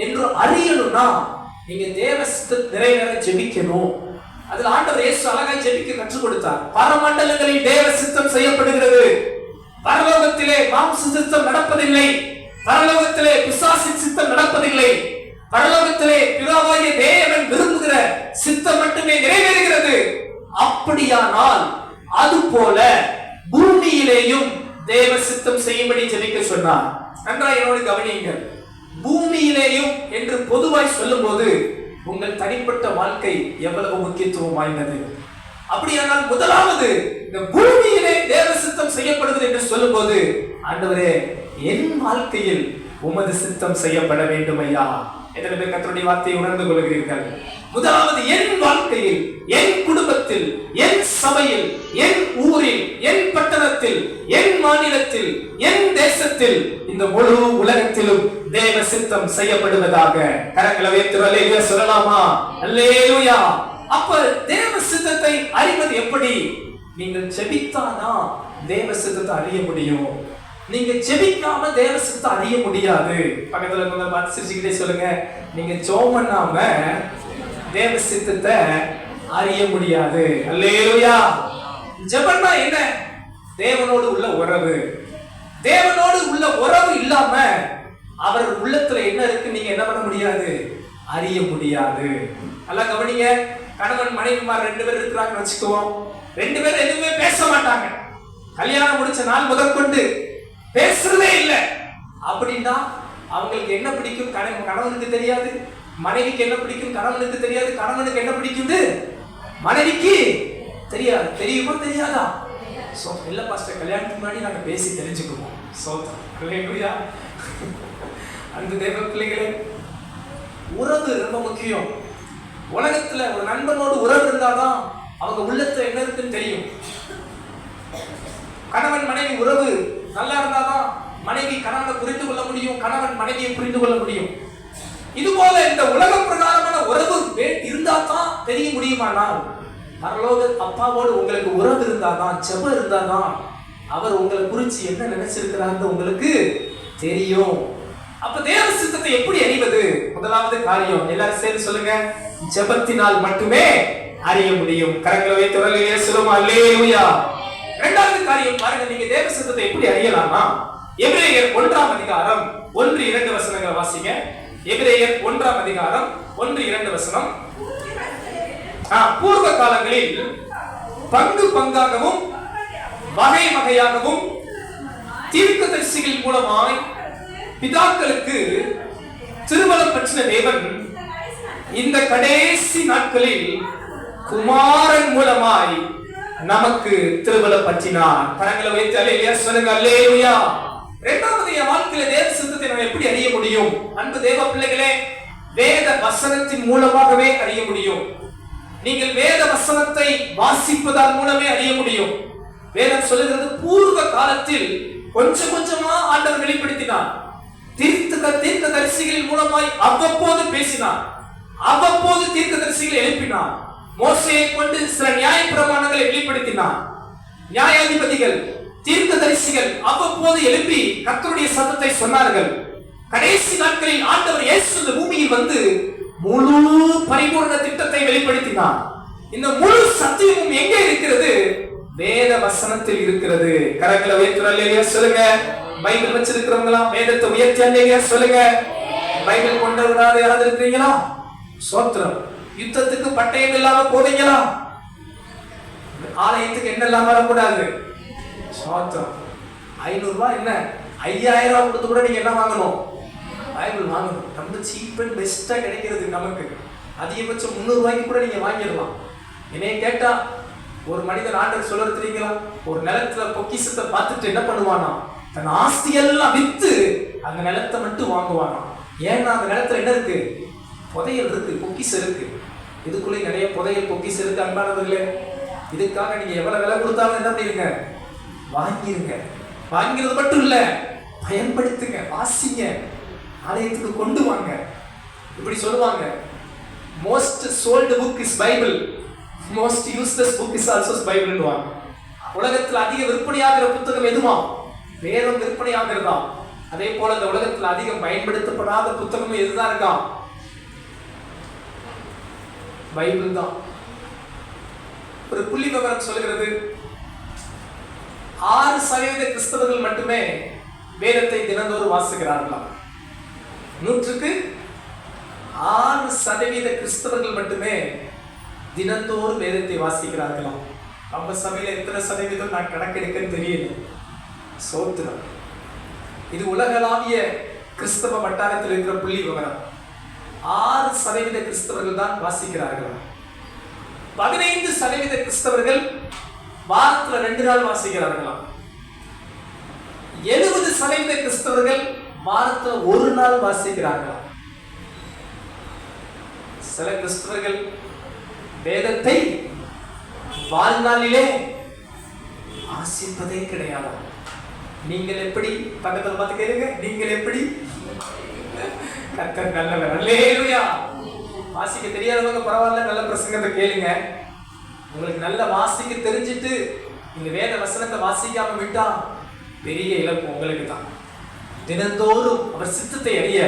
என்று அறியணும்னா நீங்க தேவ சித்தத்தை நிறைவேற ஜெபிக்கணும். அதுல ஆண்டவர் இயேசு அழகாய் ஜெபிக்க கற்றுக் கொடுத்தார். பரமண்டலங்களில் தேவ சித்தம் செய்யப்படுகிறது. பரலோகத்திலே மாம்ச சித்தம் நடப்பதில்லை. பரலோகத்திலே பிசாசின் சித்தம் நடப்பதில்லை. பரலோகத்திலே பிதாவாகிய தேவன் விரும்புகிற சித்தம் மட்டுமே நிறைவேறுகிறது. அப்படியானால் அதுபோல பூமியிலேயும் தேவ சித்தம் செய்யும்படி ஜெபிக்க சொன்னார். நன்றாக என்னோடு கவனியுங்கள். பூமியிலேயும் என்று பொதுவாய் சொல்லும் போது உங்கள் தனிப்பட்ட வாழ்க்கை எவ்வளவு முக்கியத்துவம் வாய்ந்தது. அப்படியானால் முதலாவது இந்த பூமியிலே தேவ சித்தம் செய்யப்படுகிறது என்று சொல்லும் போது, ஆண்டவரே என் வாழ்க்கையில் உமது சித்தம் செய்யப்பட வேண்டும் ஐயா. எத்தனை பேர் கர்த்தருடைய வார்த்தையை உணர்ந்து கொள்கிறீர்கள்? முதலாவது என் வாழ்க்கையில், என் குடும்பத்தில், என் சபையில், என் ஊரில், என் பட்டணத்தில், என் மாநிலத்தில், என் தேசத்தில், இந்த முழு உலகத்திலும் தேவ சித்தம் செய்யப்படுவதாக. கரங்களை வைத்து அல்லேலூயா சொல்லலாமா? அல்லேலூயா. அப்ப தேவ சித்தத்தை அறிவது எப்படி? நீங்கள் ஜெபித்தானா தேவ சித்தத்தை அறிய முடியும். நீங்க ஜெபிக்காம தேவ சித்தத்தை அறிய முடியாது. பக்கத்துல கொஞ்சம் பார்த்து சிரிச்சுக்கிட்டே சொல்லுங்க, நீங்க ஜெபம் பண்ணாம தேவ சித்தத்தை அறிய முடியாது. அல்லேலூயா. ஜெபம்னா என்ன? தேவனோடு உள்ள உறவு. தேவனோடு உள்ள உறவு இல்லாம அவர் உள்ளத்துல என்ன இருக்கு நீங்க என்ன பண்ண முடியாது, அறிய முடியாது. நல்லா கவனிங்க. கணவன் மனைவிமார் 2 பேர் இருக்கிறாங்கன்னு வச்சுக்குவோம். 2 பேரும் எதுவுமே பேச மாட்டாங்க. கல்யாணம் முடிச்ச நாள் முதற்கொண்டு பேசுறதே இல்லை. அப்படின்னா அவங்களுக்கு என்ன பிடிக்கும் கணவனுக்கு தெரியாது, மனைவிக்கு என்ன பிடிக்கும் கணவனுக்கு தெரியாது, கணவனுக்கு என்ன பிடிக்குது மனைவிக்கு தெரியாது. தெரியுமா தெரியாதா? இல்ல பாஸ்டர், கல்யாணத்துக்கு முன்னாடி நாங்க பேசி தெரிஞ்சுக்குவோம். அல்லேலூயா. அந்த தேவ பிள்ளைகளே, உறவு ரொம்ப முக்கியம். உலகத்துல ஒரு நண்பனோடு உறவு இருந்தாதான் அவங்க உள்ளத்துல என்ன இருக்குன்னு தெரியும். கணவன் மனைவி உறவு நல்லா இருந்தாதான் மனைவி கணவனை புரிந்து கொள்ள முடியும், கணவன் மனைவியை புரிந்து கொள்ள முடியும். இது போல இந்த உலக பிரகாரமான உறவு இருந்தா தான் தெரிய முடியுமானால், பரலோக அப்பாவோடு உங்களுக்கு உறவு இருந்தாதான், ஜெபம் இருந்தாதான் அவர் உங்களை குறிச்சு என்ன நினைச்சிருக்கிறார் உங்களுக்கு தெரியும். அப்ப தேவ சித்தத்தை எப்படி அறிவது? முதலாவது காரியம் எல்லாரும் சேர்ந்து சொல்லுங்க, ஜெபத்தினால் மட்டுமே அறிய முடியும். கரங்களை வைத்து விரலிலே சொல்லுமா அல்லேலூயா. இரண்டாவது காரியம் பாருங்க, நீங்க தேவ சித்தத்தை எப்படி அறியலாமா? எபிரேயர் 1ஆம் அதிகாரம் 1-2 வசனங்களை வாசிங்க. எபிரேயர் 1ஆம் அதிகாரம் 1-2 வசனம். பூர்வ காலங்களில் பங்கு பங்காகவும் வகை வகையாகவும் தீர்க்கதரிசிகள் மூலமாய் பிதாக்களுக்கு திருமணம் பற்றின தேவன் இந்த கடைசி நாட்களில் குமாரன் மூலமாய் நமக்கு திருமணம் பற்றினார். கரங்களை வைத்து அல்லேலூயா சொல்லுங்க, அல்லேலூயா. இரண்டாவது, என் வாழ்க்கையில தேவ சித்தத்தை நாம் எப்படி அறிய முடியும்? அன்பு தேவ பிள்ளைகளே, வேத வசனத்தின் மூலமாகவே அறிய முடியும். நீங்கள் வேத வசனத்தை வாசிப்பதால் மூலமே அறிய முடியும். வேதம் சொல்லுகிறது, பூர்வ காலத்தில் கொஞ்சம் கொஞ்சமா ஆண்டவர் வெளிப்படுத்தினார். தீர்க்கதரிசிகளின் மூலமாய் அவ்வப்போது பேசினார், அவ்வப்போது தீர்க்கதரிசிகளை எழுப்பினார். மோசேயை கொண்டு சில நியாய பிரமாணங்களை வெளிப்படுத்தினார். நியாயாதிபதிகள், தீர்க்கதரிசிகள் அவ்வப்போது எழுப்பி கர்த்தருடைய சத்தத்தை சொன்னார்கள். கடைசி நாட்களில் ஆண்டவர் இயேசு இந்த பூமியில் வந்து முழு பரிபூர்ண திட்டத்தை வெளிப்படுத்தினார். இந்த முழு சத்தியமும் எங்கே இருக்கிறது? வேத வசனத்தில் இருக்கிறது. கரங்களை வைத்து அல்லேலூயா சொல்லுங்க. பைபிள் வச்சிருக்கிறவங்களா வேதத்தை உயர்த்தி அல்லேலூயா சொல்லுங்க. பைபிள் கொண்டவராக யாராவது இருக்கிறீங்களா? சோத்திரம். யுத்தத்துக்கு பட்டயம் இல்லாம போவீங்களா? ஆலயத்துக்கு என்ன இல்லாம வரக்கூடாது? சோத்திரம். 500 ரூபாய் என்ன 5000 ரூபாய் கொடுத்து கூட நீங்க என்ன வாங்கணும்? பைபிள் வாங்கணும். ரொம்ப சீப் அண்ட் பெஸ்டா கிடைக்கிறது நமக்கு. அதிகபட்சம் 300 ரூபாய்க்கு கூட நீங்க வாங்கிடலாம். என்னைய கேட்டா ஒரு மனிதன் ஆண்டவர் சொல்றது தெரியுங்களா? ஒரு நிலத்துல பொக்கிஷத்தை பார்த்துட்டு என்ன பண்ணுவானா? தன் ஆஸ்தி எல்லாம் வித்து அந்த நிலத்தை மட்டும் வாங்குவானா. ஏன்னா அந்த நிலத்துல என்ன இருக்கு? புதையல் இருக்கு, பொக்கிஷம் இருக்கு. இதுக்குள்ளே நிறைய புதையல் பொக்கிஷம் இருக்கு. அன்பானவர்களே, இதுக்காக நீங்க எவ்வளவு விலை கொடுத்தாலும் என்ன பண்ணிருங்க? வாங்கிருங்க. வாங்கிறது மட்டும் இல்ல, பயன்படுத்துங்க, வாசிங்க, ஆலயத்துக்கு கொண்டு வாங்க. இப்படி சொல்லுவாங்க, most sold book is Bible, most useless book is also Bible. உலகத்தில் அதிக விற்பனையாகிற புத்தகம் எதுவா? வேதம் விற்பனையாகிறதா. அதே போல இந்த உலகத்தில் அதிகம் பயன்படுத்தப்படாத புத்தகம் எதுதான் இருக்கா? பைபிள் தான். ஒரு புள்ளி விவரம் சொல்கிறது, 6% கிறிஸ்தவர்கள் மட்டுமே வேதத்தை தினந்தோறும் வாசிக்கிறார்களாம். 100க்கு 6% கிறிஸ்தவர்கள் மட்டுமே தினந்தோறும் வேதத்தை வாசிக்கிறார்களாம். நம்ம சபையில எத்தனை சதவீதம் நான் கணக்கெடுக்கன்னு தெரியல. சோத்திரம். இது உலகளாவிய கிறிஸ்தவ வட்டாரத்தில் இருக்கிற புள்ளி விவரம். 6% கிறிஸ்தவர்கள் தான் வாசிக்கிறார்கள். 15% கிறிஸ்தவர்கள் வாரத்துல 2 நாள் வாசிக்கிறார்களாம். 70% கிறிஸ்தவர்கள் வாரத்துல 1 நாள் வாசிக்கிறார்களாம். சில கிறிஸ்தவர்கள் வேதத்தை வாழ்நாளிலே வாசிப்பதே கிடையாது. நீங்கள் எப்படி? பக்கத்தில் பார்த்து கேளுங்க, நீங்கள் எப்படி? கர்த்தர் நல்லவர். அல்லேலூயா. வாசிக்க தெரியாதவங்க பரவாயில்ல, நல்ல பிரசங்கத்தை கேளுங்க. உங்களுக்கு நல்ல வாசிக்க தெரிஞ்சிட்டு இந்த வேத வசனத்தை வாசிக்காம விட்டா பெரிய இழப்பு உங்களுக்கு தான். தினந்தோறும் அவர் சித்தத்தை அறிய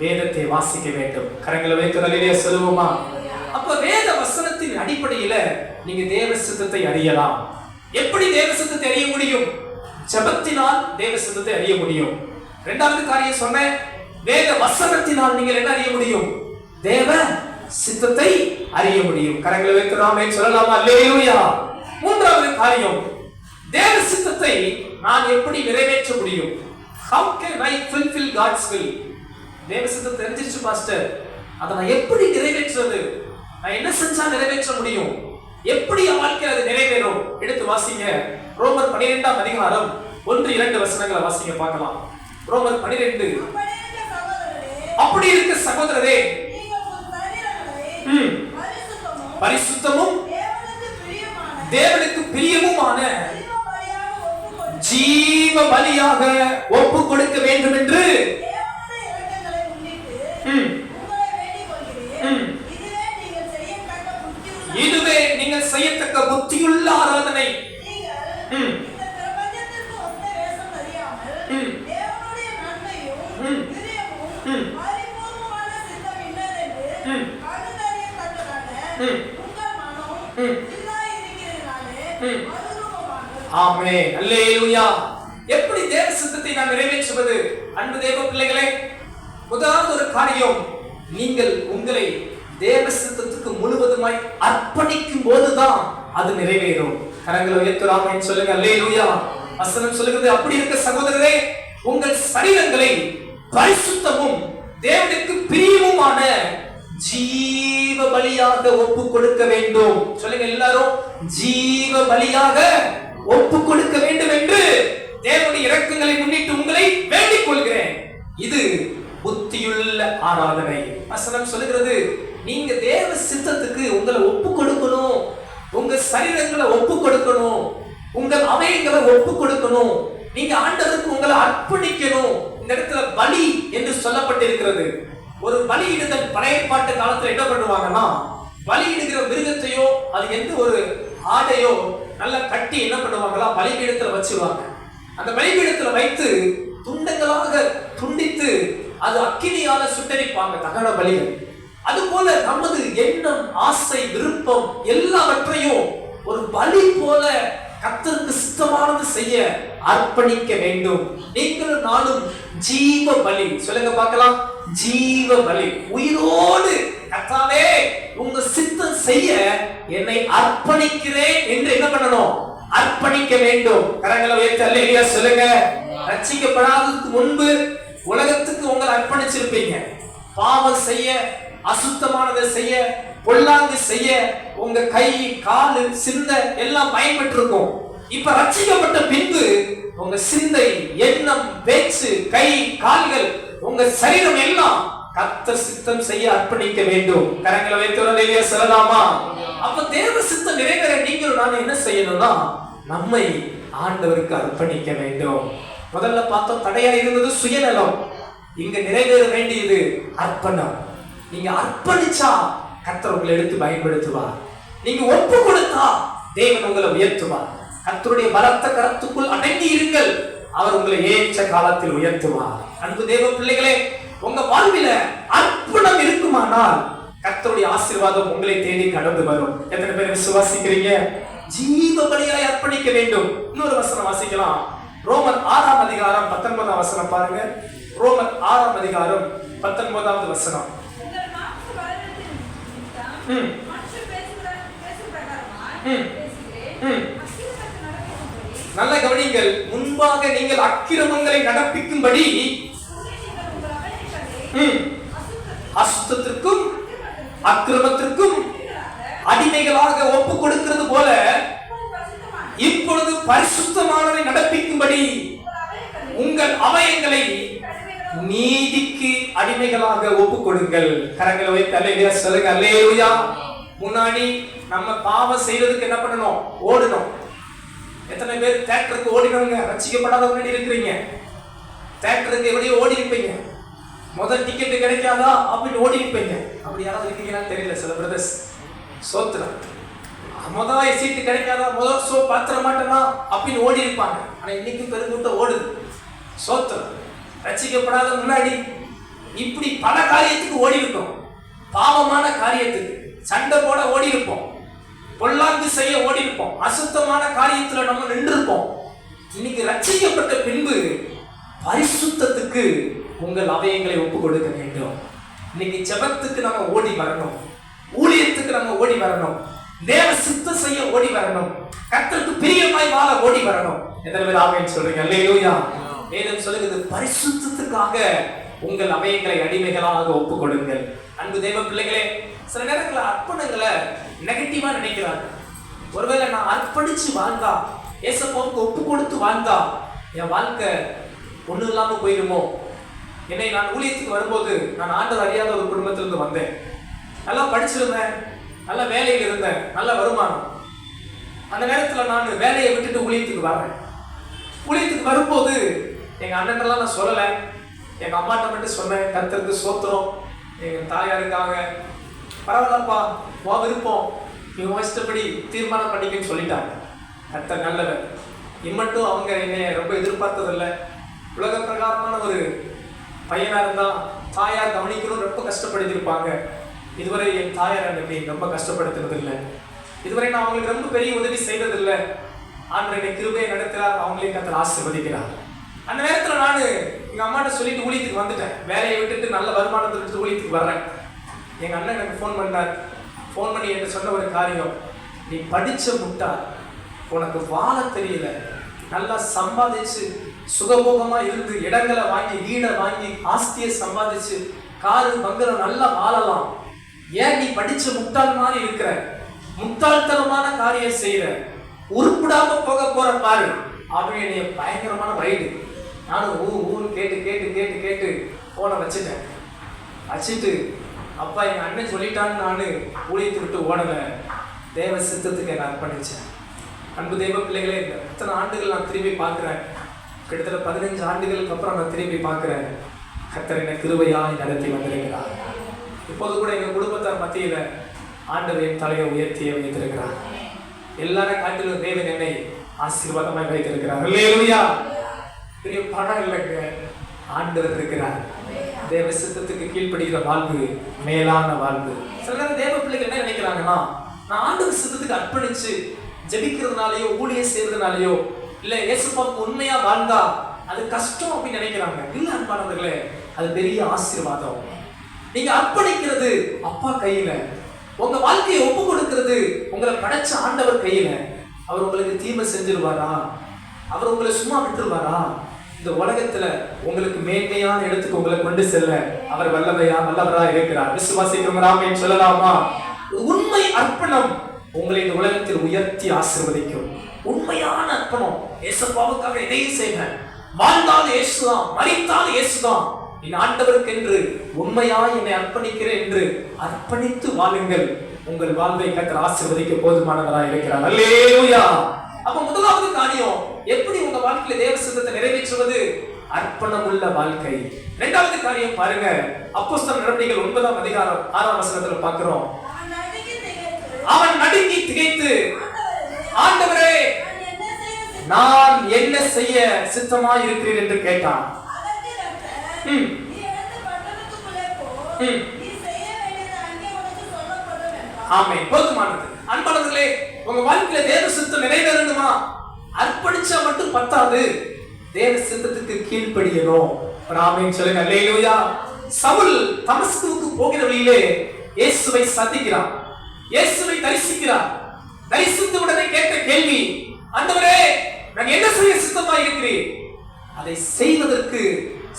வேதத்தை வாசிக்க வேண்டும். கரங்களை வைத்து அல்லேலூயா சொல்லுவோமா? அப்ப வேத வசனத்தின் அடிப்படையில நீங்க தேவ சித்தத்தை அறியலாம். எப்படி தேவ சித்தத்தை அறிய முடியும்? ஜெபத்தினால் தேவ சித்தத்தை அறிய முடியும். இரண்டாவது காரியம் சொன்னேன், வேத வசனத்தினால் நீங்கள் என்ன அறிய முடியும்? தேவ சித்தத்தை அறிய முடியும். கரங்களை வைத்து ஆமென் சொல்லலாமா? அல்லேலூயா. மூன்றாவது காரியம், தேவ சித்தத்தை நான் எப்படி நிறைவேற்ற முடியும்? How can I fulfill God's will? தேவ சித்தத்தை தெரிஞ்சிருச்சு பாஸ்டர், அதை நான் எப்படி நிறைவேற்றுறது? நான் என்ன செஞ்சா நிறைவேற்ற முடியும்? எப்படி என் வாழ்க்கையில் அது நிறைவேறும்? எடுத்து வாசிங்க. ரோமர் 12ஆம் அதிகாரம் 1-2 வசனங்களை வாசிங்க பார்க்கலாம். ரோமர் 12. அப்படி இருக்க சகோதரரே, பரிசுத்தமும் தேவனுக்கு பிரியமுமான பலியாக ஒப்பு கொடுக்க வேண்டும் என்று இதுவே நீங்கள் செய்யத்தக்க புத்தியுள்ள ஆராதனை. ஆமென், அல்லேலூயா. எப்படி தேவ சித்தத்தை நாம் நிறைவேற்றுவது? அன்பு தேவ பிள்ளைகளே, முதலாவது ஒரு காரியம், நீங்கள் உங்களை தேவ சித்தத்துக்கு முழுவதுமாய் அர்ப்பணிக்கும் போதுதான் அது நிறைவேறும். கரங்களை உயர்த்தி ஆமென் சொல்லுங்க. அல்லேலூயா. வசனம் சொல்லுகிறது, அப்படி இருக்க சகோதரரே, உங்கள் சரீரங்களை பரிசுத்தமும் தேவனுக்கு பிரியமுமான ஜீவ பலியாக ஒப்பு கொடுக்க வேண்டும். சொல்லுங்க எல்லாரும், ஜீவ பலியாக ஒப்பு கொடுக்க வேண்டும் என்று தேவனுடைய இரக்கங்களை முன்னிட்டு உங்களை வேண்டிக் கொள்கிறேன். இது புத்தியுள்ள ஆராதனை. வசனம் சொல்லுகிறது, நீங்க தேவ சித்தத்துக்கு உங்களை ஒப்பு கொடுக்கணும், உங்க சரீரங்களை ஒப்பு கொடுக்கணும், உங்கள் அவயங்களை ஒப்பு கொடுக்கணும், நீங்க ஆண்டவருக்கு உங்களை அர்ப்பணிக்கணும். இந்த இடத்துல பலி என்று சொல்லப்பட்டிருக்கிறது. ஒரு பலியிடுதல் பழைய பாட்டு காலத்துல என்ன பண்ணுவாங்கன்னா, பலியிடுகிற மிருகத்தையோ அது எந்த ஒரு ஆடையோ நல்லா கட்டி என்ன பண்ணுவாங்களா, பலிபீடத்துல வச்சிருவாங்க. அந்த பலிபீடத்துல வைத்து துண்டங்களாக துண்டித்து அது அக்கினியால சுட்டரிப்பாங்க தகன பலிகள். அதுபோல நமது எண்ணம், ஆசை, விருப்பம் எல்லாவற்றையும் ஒரு பலி போல கர்த்தருக்கு சித்தமானது செய்ய அர்ப்பணிக்க வேண்டும். நீங்களும் நானும் ஜீவ பலி. சொல்லுங்க பார்க்கலாம், ஜீவ பலி. உயிரோடு கர்த்தாவே உங்க சித்தம் செய்ய என்னை அர்ப்பணிக்கிறேன் என்று என்ன பண்ணணும்? அர்ப்பணிக்க வேண்டும். கரங்களை உயர்த்தி அல்லேலூயா சொல்லுங்க. ரட்சிக்கப்படாததுக்கு முன்பு உலகத்துக்கு உங்களை அர்ப்பணிச்சிருப்பீங்க. பாவம் செய்ய, அசுத்தமானதை செய்ய, பொல்லாங்கு செய்ய உங்க கை, காலு, சிந்தை எல்லாம் பயன்பட்டு இருக்கும். இப்ப ரட்சிக்கப்பட்ட பின்பு உங்க சிந்தை, எண்ணம், பேச்சு, கை, கால்கள், உங்க சரீரம் எல்லாம் கர்த்தர் சித்தம் செய்ய அர்ப்பணிக்க வேண்டும். கரங்களை வைத்து சொல்லலாமா? அப்ப தேவ சித்தம் நிறைவேற நீங்கள் நான் என்ன செய்யணும்னா, நம்மை ஆண்டவருக்கு அர்ப்பணிக்க வேண்டும். முதல்ல பார்த்தோம், தடையா இருந்தது சுயநலம். இங்க நிறைவேற வேண்டியது அர்ப்பணம். நீங்க அர்ப்பணிச்சா கர்த்தர் உங்களை எடுத்து பயன்படுத்துவார். நீங்க ஒப்பு கொடுத்தா தேவன் உங்களை உயர்த்துவார். கர்த்தருடைய பலத்த கரத்துக்குள் அடங்கி இருங்கள், அவர் உங்களை ஏற்ற காலத்தில் உயர்த்துவார். அன்பு தேவ பிள்ளைகளே, உங்க வாழ்வில அர்ப்பணம் இருக்குமானால் கர்த்தருடைய ஆசீர்வாதம் உங்களை தேடி கடந்து வரும். எத்தனை பேர் விசுவாசிக்கிறீங்க? ஜீவ பலியாய் அர்ப்பணிக்க வேண்டும். இன்னொரு வசனம் வாசிக்கலாம். ரோமர் 6ஆம் அதிகாரம் 19ஆம் வசனம் பாருங்க. ரோமர் 6ஆம் அதிகாரம் 19வது வசனம். நல்ல கவனிங்கள். முன்பாக நீங்கள் அக்கிரமங்களை நடப்பிக்கும்படி அசுத்தத்திற்கும் அக்கிரமத்திற்கும் அடிமைகளாக ஒப்பு கொடுக்கிறது போல இப்பொழுது பரிசுத்தமானதை நடப்பிக்கும்படி உங்கள் அவயங்களை நீதிக்கு அடிமைகளாக ஒப்பு கொடுங்கள். கரங்களை வைத்து அல்லேலூயா சொல்லுங்க. அல்லேலூயா. முன்னாடி நம்ம பாவம் செய்யறதுக்கு என்ன பண்ணணும்? ஓடணும். எத்தனை பேர் தியேட்டருக்கு ஓடினவங்க ரட்சிக்கப்படாதவங்க இருக்கிறீங்க? தியேட்டருக்கு எப்படியோ ஓடி இருப்பீங்க. முதல் டிக்கெட் கிடைக்காதா அப்படின்னு ஓடி இருப்பீங்க. அப்படி யாராவது இருக்கீங்கன்னு தெரியல. சில பிரதர்ஸ் சோத்துறேன், முதல் சீட்டு கிடைக்காதா, முதல் ஷோ பாத்திர மாட்டேனா அப்படின்னு ஓடி இருப்பாங்க. ஆனா இன்னைக்கு பெருங்கூட்டம் ஓடுது. சோத்துறேன், ரட்சிக்கப்படாத முன்னாடி இப்படி பல காரியத்துக்கு ஓடி இருக்கும். பாவமான காரியத்துக்கு சண்டை போட ஓடி இருப்போம், பொல்லாங்கு செய்ய ஓடி இருப்போம், அசுத்தமான காரியத்துல நம்ம நின்று இருப்போம். இன்னைக்கு ரட்சிக்கப்பட்ட பின்பு பரிசுத்தத்துக்கு உங்கள் அவயங்களை ஒப்பு கொடுக்க வேண்டும். இன்னைக்கு ஜெபத்துக்கு நம்ம ஓடி வரணும், ஊழியத்துக்கு நம்ம ஓடி வரணும், தேவ சித்தம் செய்ய ஓடி வரணும், கர்த்தருக்கு பிரியமாய் வாழ ஓடி வரணும். எத்தனை பேர் ஆமென் சொல்றீங்க? அல்லேலூயா. வேதம் சொல்லுகிறது, பரிசுத்தத்துக்காக உங்கள் அவயங்களை அடிமைகளாக ஒப்பு கொடுங்கள். அன்பு தேவ பிள்ளைகளே, சில நேரங்களில் அர்ப்பணங்களை நெகட்டிவா நினைக்கிறாங்க. ஒருவேளை நான் அர்ப்பணிச்சு வாழ்ந்தா, ஏசப்பாவுக்கு ஒப்பு கொடுத்து வாழ்ந்தா என் வாழ்க்கை ஒண்ணு இல்லாம போயிடுமோ? என்னை நான் ஊழியத்துக்கு வரும்போது நான் ஆண்டவர் அறியாத ஒரு குடும்பத்திலிருந்து வந்தேன். நல்லா படிச்சிருந்தேன், நல்ல வேலையில் இருந்தேன், நல்ல வருமானம். அந்த நேரத்தில் நான் வேலையை விட்டுட்டு ஊழியத்துக்கு வரேன். ஊழியத்துக்கு வரும்போது எங்க அண்ணன்லாம் நான் சொல்லலை, எங்க அம்மாட்ட மட்டும் சொன்னேன். கர்த்தருக்கு ஸ்தோத்திரம், எங்க தாயாருக்காக பரவாயில்லப்பா வா விருப்பம், இவங்க இஷ்டப்படி தீர்மானம் பண்ணிக்கன்னு சொல்லிட்டாங்க. கர்த்தர் நல்லவர். இம்மட்டும் அவங்க என்னை ரொம்ப எதிர்பார்த்ததில்லை. உலக பிரகாரமான ஒரு பையனா இருந்தா தாயார் கவனிக்கணும் ரொம்ப கஷ்டப்படுத்திருப்பாங்க. இதுவரை என் தாயார் எனக்கு ரொம்ப கஷ்டப்படுத்துறதில்லை. இதுவரை நான் அவங்களுக்கு ரொம்ப பெரிய உதவி செய்ததில்லை. ஆண்டவர் என்னை கிருபையை நடத்துறார், அவங்களையும் கர்த்தர் ஆசீர்வதிக்கிறார். அந்த நேரத்தில் நான் எங்கள் அம்மாட்ட சொல்லிட்டு ஊழியத்துக்கு வந்துட்டேன். வேலையை விட்டுட்டு நல்ல வருமானத்தை விட்டு ஊழியத்துக்கு வர்றேன். எங்கள் அண்ணன் எனக்கு ஃபோன் பண்ணார். ஃபோன் பண்ணி எனக்கு சொன்ன ஒரு காரியம், நீ படித்த முட்டா, உனக்கு வாழ தெரியல, நல்லா சம்பாதிச்சு சுகபோகமாக இருந்து இடங்களை வாங்கி வீடை வாங்கி ஆஸ்தியை சம்பாதிச்சு காரு பங்களம் நல்லா வாழலாம். ஏன் நீ படிச்ச முட்டாள் மாதிரி இருக்கிற, முட்டாள்தனமான காரியம் செய்யற, உருப்பிடாம போக போற பாரு அப்படின்னு என்னைய பயங்கரமான வைடு. நானும் ஊன்னு கேட்டு கேட்டு கேட்டு கேட்டு போனை வச்சுட்டு அப்பா எங்க அண்ணன் சொல்லிட்டான்னு நான் ஊழியத்தை விட்டு ஓடலை. தேவ சித்தத்துக்கு என்ன அர்ப்பணிச்சேன். அன்பு தேவ பிள்ளைகளே, இத்தனை ஆண்டுகள் நான் திரும்பி பார்க்குறேன். கிட்டத்தட்ட 15 ஆண்டுகளுக்கு அப்புறம் நான் திரும்பி பார்க்குறேன். கர்த்தர் என்னை கிருபையாய் நடத்தி வந்திருக்கிறார். இப்போது கூட எங்கள் குடும்பத்தார் மத்தியில் ஆண்டவர் என் தலையை உயர்த்திய வைத்திருக்கிறார். எல்லாரும் காட்டிலும் தேவன் என்னை ஆசீர்வாதமாய் வைத்திருக்கிறார். அல்லேலூயா. பெரிய பணம் இல்லைங்க, ஆண்டவர் இருக்கிறார். தேவ சித்தத்துக்கு கீழ்ப்படுகிற வாழ்வு மேலான வாழ்வு. சில நேரம் தேவ பிள்ளைகள் என்ன நினைக்கிறாங்கன்னா, நான் ஆண்டவர் சித்தத்துக்கு அர்ப்பணிச்சு ஜெபிக்கிறதுனாலயோ ஊழியம் செய்யறதுனாலயோ இல்ல இயேசுவுக்கு உண்மையா வாழ்ந்தா அது கஷ்டம் அப்படின்னு நினைக்கிறாங்க. இல்ல அன்பானவர்களே, அது பெரிய ஆசீர்வாதம். நீங்க அர்ப்பணிக்கிறது அப்பா கையில, உங்க வாழ்க்கையை ஒப்பு கொடுக்கிறது உங்களை படைச்ச ஆண்டவர் கையில. அவர் உங்களுக்கு தீமை செஞ்சிருவாரா? அவர் உங்களை சும்மா விட்டுருவாரா? இந்த உலகத்துல உங்களுக்கு மேன்மையான இடத்துக்கு உங்களை கொண்டு செல்ல அவர் வல்லவரா இருக்கிறார். விசுவாசிக்கிறோம் சொல்லலாமா? உண்மை அர்ப்பணம் உங்களை இந்த உலகத்தில் உயர்த்தி ஆசீர்வதிக்கும். உண்மையான அர்ப்பணம். இயேசுவுக்காக எதையும் செய்வேன், வாழ்ந்தாலும் இயேசுதான், மரித்தாலும் இயேசுதான், என் ஆண்டவருக்கு என்று உண்மையாய் என்னை அர்ப்பணிக்கிறேன் என்று அர்ப்பணித்து வாழுங்கள். உங்கள் வாழ்வை கர்த்தர் ஆசீர்வதிக்க போதுமானவராய் இருக்கிறார். அல்லேலூயா. அப்ப முதலாவது காரியம், எப்படி உங்க வாழ்க்கையில தேவ சித்தத்தை நிறைவேற்றுவது? அர்ப்பணம் உள்ள வாழ்க்கை. இரண்டாவது காரியம் பாருங்க, அப்போஸ்தலர் நடவடிக்கைகள் 9ஆம் அதிகாரம் 6ஆம் வசனத்துல பார்க்கிறோம். அவன் நடுங்கி திகைத்து, ஆண்டவரே நான் என்ன செய்ய சித்தமாய் இருக்கிறேன் என்று கேட்டான். ஆமென். போதுமானது. அன்பானவர்களே, உங்க வாழ்க்கையில தேவ சித்தம் நிறைவேறணுமா? அர்ப்பணிச்சா மட்டும் பத்தாது, தேவ சித்தத்துக்கு கீழ்ப்படியணும். ஆமென் சொல்லுங்க. அல்லேலூயா. சவுல் தமஸ்குவுக்கு போகிற வழியிலே இயேசுவை சந்திக்கிறான், இயேசுவை தரிசிக்கிறான். தரிசித்த உடனே கேட்ட கேள்வி, ஆண்டவரே நான் என்ன செய்ய சித்தமாய் இருக்கிறேன்? அதை செய்வதற்கு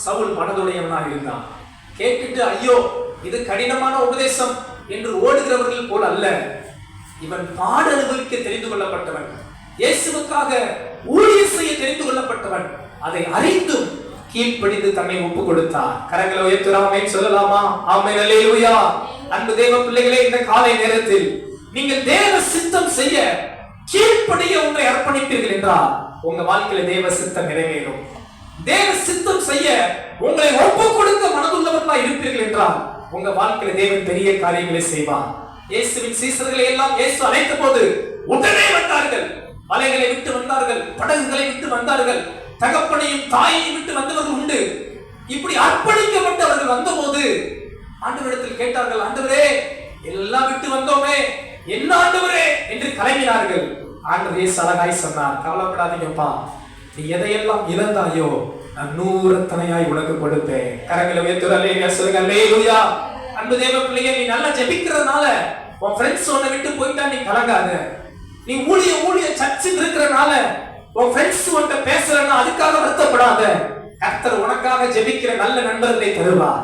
சவுல் மனதுடையவனாக இருந்தான். கேட்டுட்டு ஐயோ இது கடினமான உபதேசம் என்று ஓடுகிறவர்கள் போல் அல்ல, இவன் பாட அனுபவிக்க தெரிந்து கொள்ளப்பட்டவன், இயேசுவுக்காக ஊழியம் செய்ய தெரிந்து கொள்ளப்பட்டவன். அதை அறிந்தும் கீழ்ப்படிந்து தன்னை ஒப்பு கொடுத்தார். கரங்களை உயர்த்துறாமே சொல்லலாமா? ஆமென். அல்லேலூயா. அன்பு தேவ பிள்ளைகளே, இந்த காலை நேரத்தில் நீங்கள் தேவ சித்தம் செய்ய கீழ்ப்படிய உங்களை அர்ப்பணிப்பீர்கள் என்றால் உங்க வாழ்க்கையில தேவ சித்தம் நிறைவேறும். தேவ சித்தம் செய்ய உங்களை ஒப்பு கொடுக்க மனதுள்ளவர்களாக இருப்பீர்கள் என்றால் உங்க வாழ்க்கையில தேவன் பெரிய காரியங்களை செய்வார். இயேசுவின் சீசர்களை எல்லாம் இயேசு அழைத்த போது உடனே வந்தார்கள். மலைகளை விட்டு வந்தார்கள், படகுகளை விட்டு வந்தார்கள், தகப்பனையும் தாயையும் விட்டு வந்தவர்கள் உண்டு. இப்படி அர்ப்பணிக்கப்பட்டவர்கள் வந்தபோது ஆண்டவரிடத்தில் கேட்டார்கள், ஆண்டவரே எல்லாம் விட்டு வந்தோமே, என்ன ஆண்டவரே என்று கலங்கினார்கள். ஆண்டவர் இயேசு அழகாய் சொன்னார், கவலைப்படாதீங்கப்பா, நீ எதையெல்லாம் இழந்தாயோ நான் 100 தனையாய் உனக்கு கொடுப்பேன். கரங்களை உயர்த்துறலே சொல்லுங்க. அல்லேலூயா. அன்பு தேவ பிள்ளையே, நீ நல்லா ஜெபிக்கிறதுனால உன் ஃப்ரெண்ட்ஸ் உன்னை விட்டு போயிட்டா நீ கலங்காத. நீ ஊழிய சர்ச்சில் இருக்கிறனால உன் ஃப்ரெண்ட்ஸ் உன்கிட்ட பேசுறன்னா அதுக்காக வருத்தப்படாத. கர்த்தர் உனக்காக ஜெபிக்கிற நல்ல நண்பர்களை தருவார்,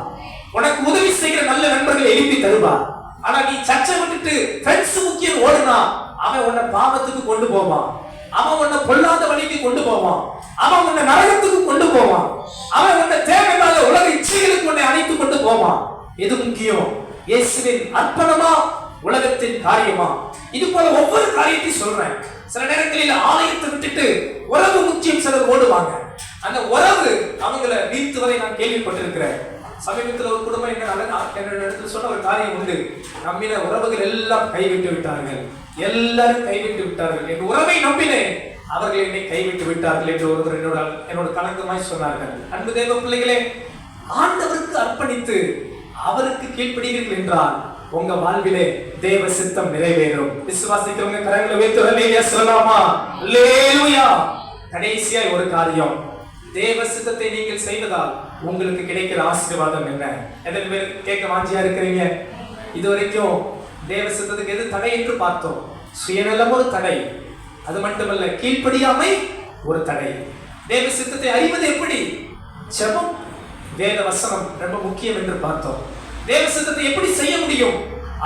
உனக்கு உதவி செய்கிற நல்ல நண்பர்களை எழுப்பி தருவார். ஆனா நீ சர்ச்சை விட்டுட்டு ஃப்ரெண்ட்ஸ் முக்கியம் ஓடுனா அவன் உன்னை பாவத்துக்கு கொண்டு போவான், அவன் உன்னை பொல்லாத வழிக்கு கொண்டு போவான், அவன் உன்னை நரகத்துக்கு கொண்டு போவான், அவன் உன்னை தேவையில்லாத உலக இச்சைகளுக்கு உன்னை அழைத்து கொண்டு போவான். எது முக்கியம்? இயேசுவின் அர்ப்பணமா உலகத்தின் காரியமா? இது போல ஒவ்வொரு காரியத்தையும் சொல்றேன். சில நேரங்களில் ஆலயத்தை விட்டுட்டு உறவு முக்கியம் சிலர் ஓடுவாங்க. அந்த உறவு அவங்களை வீழ்த்துவதை நான் கேள்விப்பட்டிருக்கிறேன். சமீபத்தில் ஒரு குடும்பம் என்ன சொன்ன ஒரு காரியம் உண்டு. நம்பின உறவுகள் எல்லாம் கைவிட்டு விட்டார்கள், எல்லாரும் கைவிட்டு விட்டார்கள். என் உறவை நம்பினேன், அவர்கள் என்னை கைவிட்டு விட்டார்கள் என்று ஒருவர் என்னோட கலங்கமாய் சொன்னார்கள். அன்பு தேவ பிள்ளைகளே, ஆண்டவருக்கு அர்ப்பணித்து அவருக்கு கீழ்ப்படிவீர்கள் என்றால் உங்க வாழ்விலே தேவ சித்தம் நிறைவேறும். விசுவாசிக்கிறவங்க கரங்களை உயர்த்தி அல்லேலூயா சொல்லலாமா? அல்லேலூயா. கடைசியாய் ஒரு காரியம், தேவ சித்தத்தை நீங்கள் செய்வதால் உங்களுக்கு கிடைக்கிற ஆசீர்வாதம் என்ன? எத்தனை பேர் கேட்க வாஞ்சியா இருக்கிறீங்க? இதுவரைக்கும் தேவ சித்தத்துக்கு எது தடை என்று பார்த்தோம். சுயநலம் ஒரு தடை, அது மட்டுமல்ல கீழ்ப்படியாமை ஒரு தடை. தேவ சித்தத்தை அறிவது எப்படி? ஜெபம், வேத வசனம் ரொம்ப முக்கியம் என்று பார்த்தோம். தேவ சித்தத்தை எப்படி செய்ய முடியும்?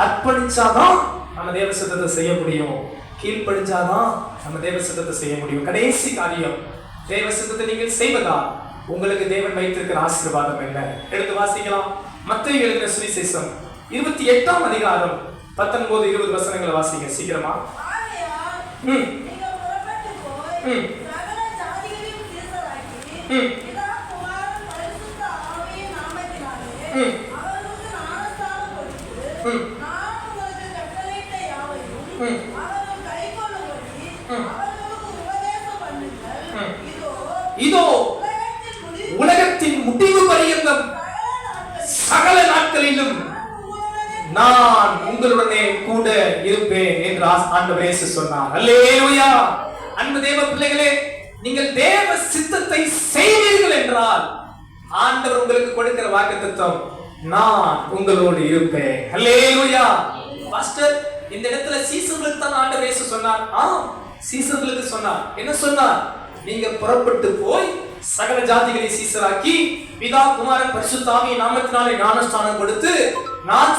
அர்ப்பணிச்சாதான் நம்ம தேவ சித்தத்தை செய்ய முடியும், கீழ்ப்படிச்சாதான் நம்ம தேவ சித்தத்தை செய்ய முடியும். கடைசி காரியம், தேவ சித்தத்தை நீங்கள் செய்வதா உங்களுக்கு தேவன் வைத்திருக்கிற ஆசீர்வாதம் என்ன? எடுத்து வாசிக்கலாம். மத்தேயு எழுதின சுவிசேஷம் 28ஆம் அதிகாரம் 19-20 வசனங்களை வாசிங்க சீக்கிரமா. இதோ உலகத்தின் முடிவு பரியந்தம் சகல நாட்களிலும் நான் உங்களுடனே கூட இருப்பேன் என்று ஆண்டவர் இயேசு சொன்னார். அல்லேலூயா. அன்பு தேவ பிள்ளைகளே, நீங்கள் தேவ சித்தத்தை செய்வீர்கள் என்றால் ஆண்டவர் உங்களுக்கு கொடுக்கிற வாக்குத்தத்தம், நான் உங்களோடு இருப்பேன். அல்லேலூயா. பாஸ்டர், இந்த இடத்துல சீசர்களுக்கு தான் ஆண்டவர் இயேசு சொன்னார். சீசர்களுக்கு சொன்னார். என்ன சொன்னார்? நீங்க புறப்பட்டு போய் சகல ஜாதிகளை சீசராக்கி பிதா குமாரன் பரிசுத்த ஆவியின் நாமத்தினாலே ஞானஸ்நானம் கொடுத்து நான்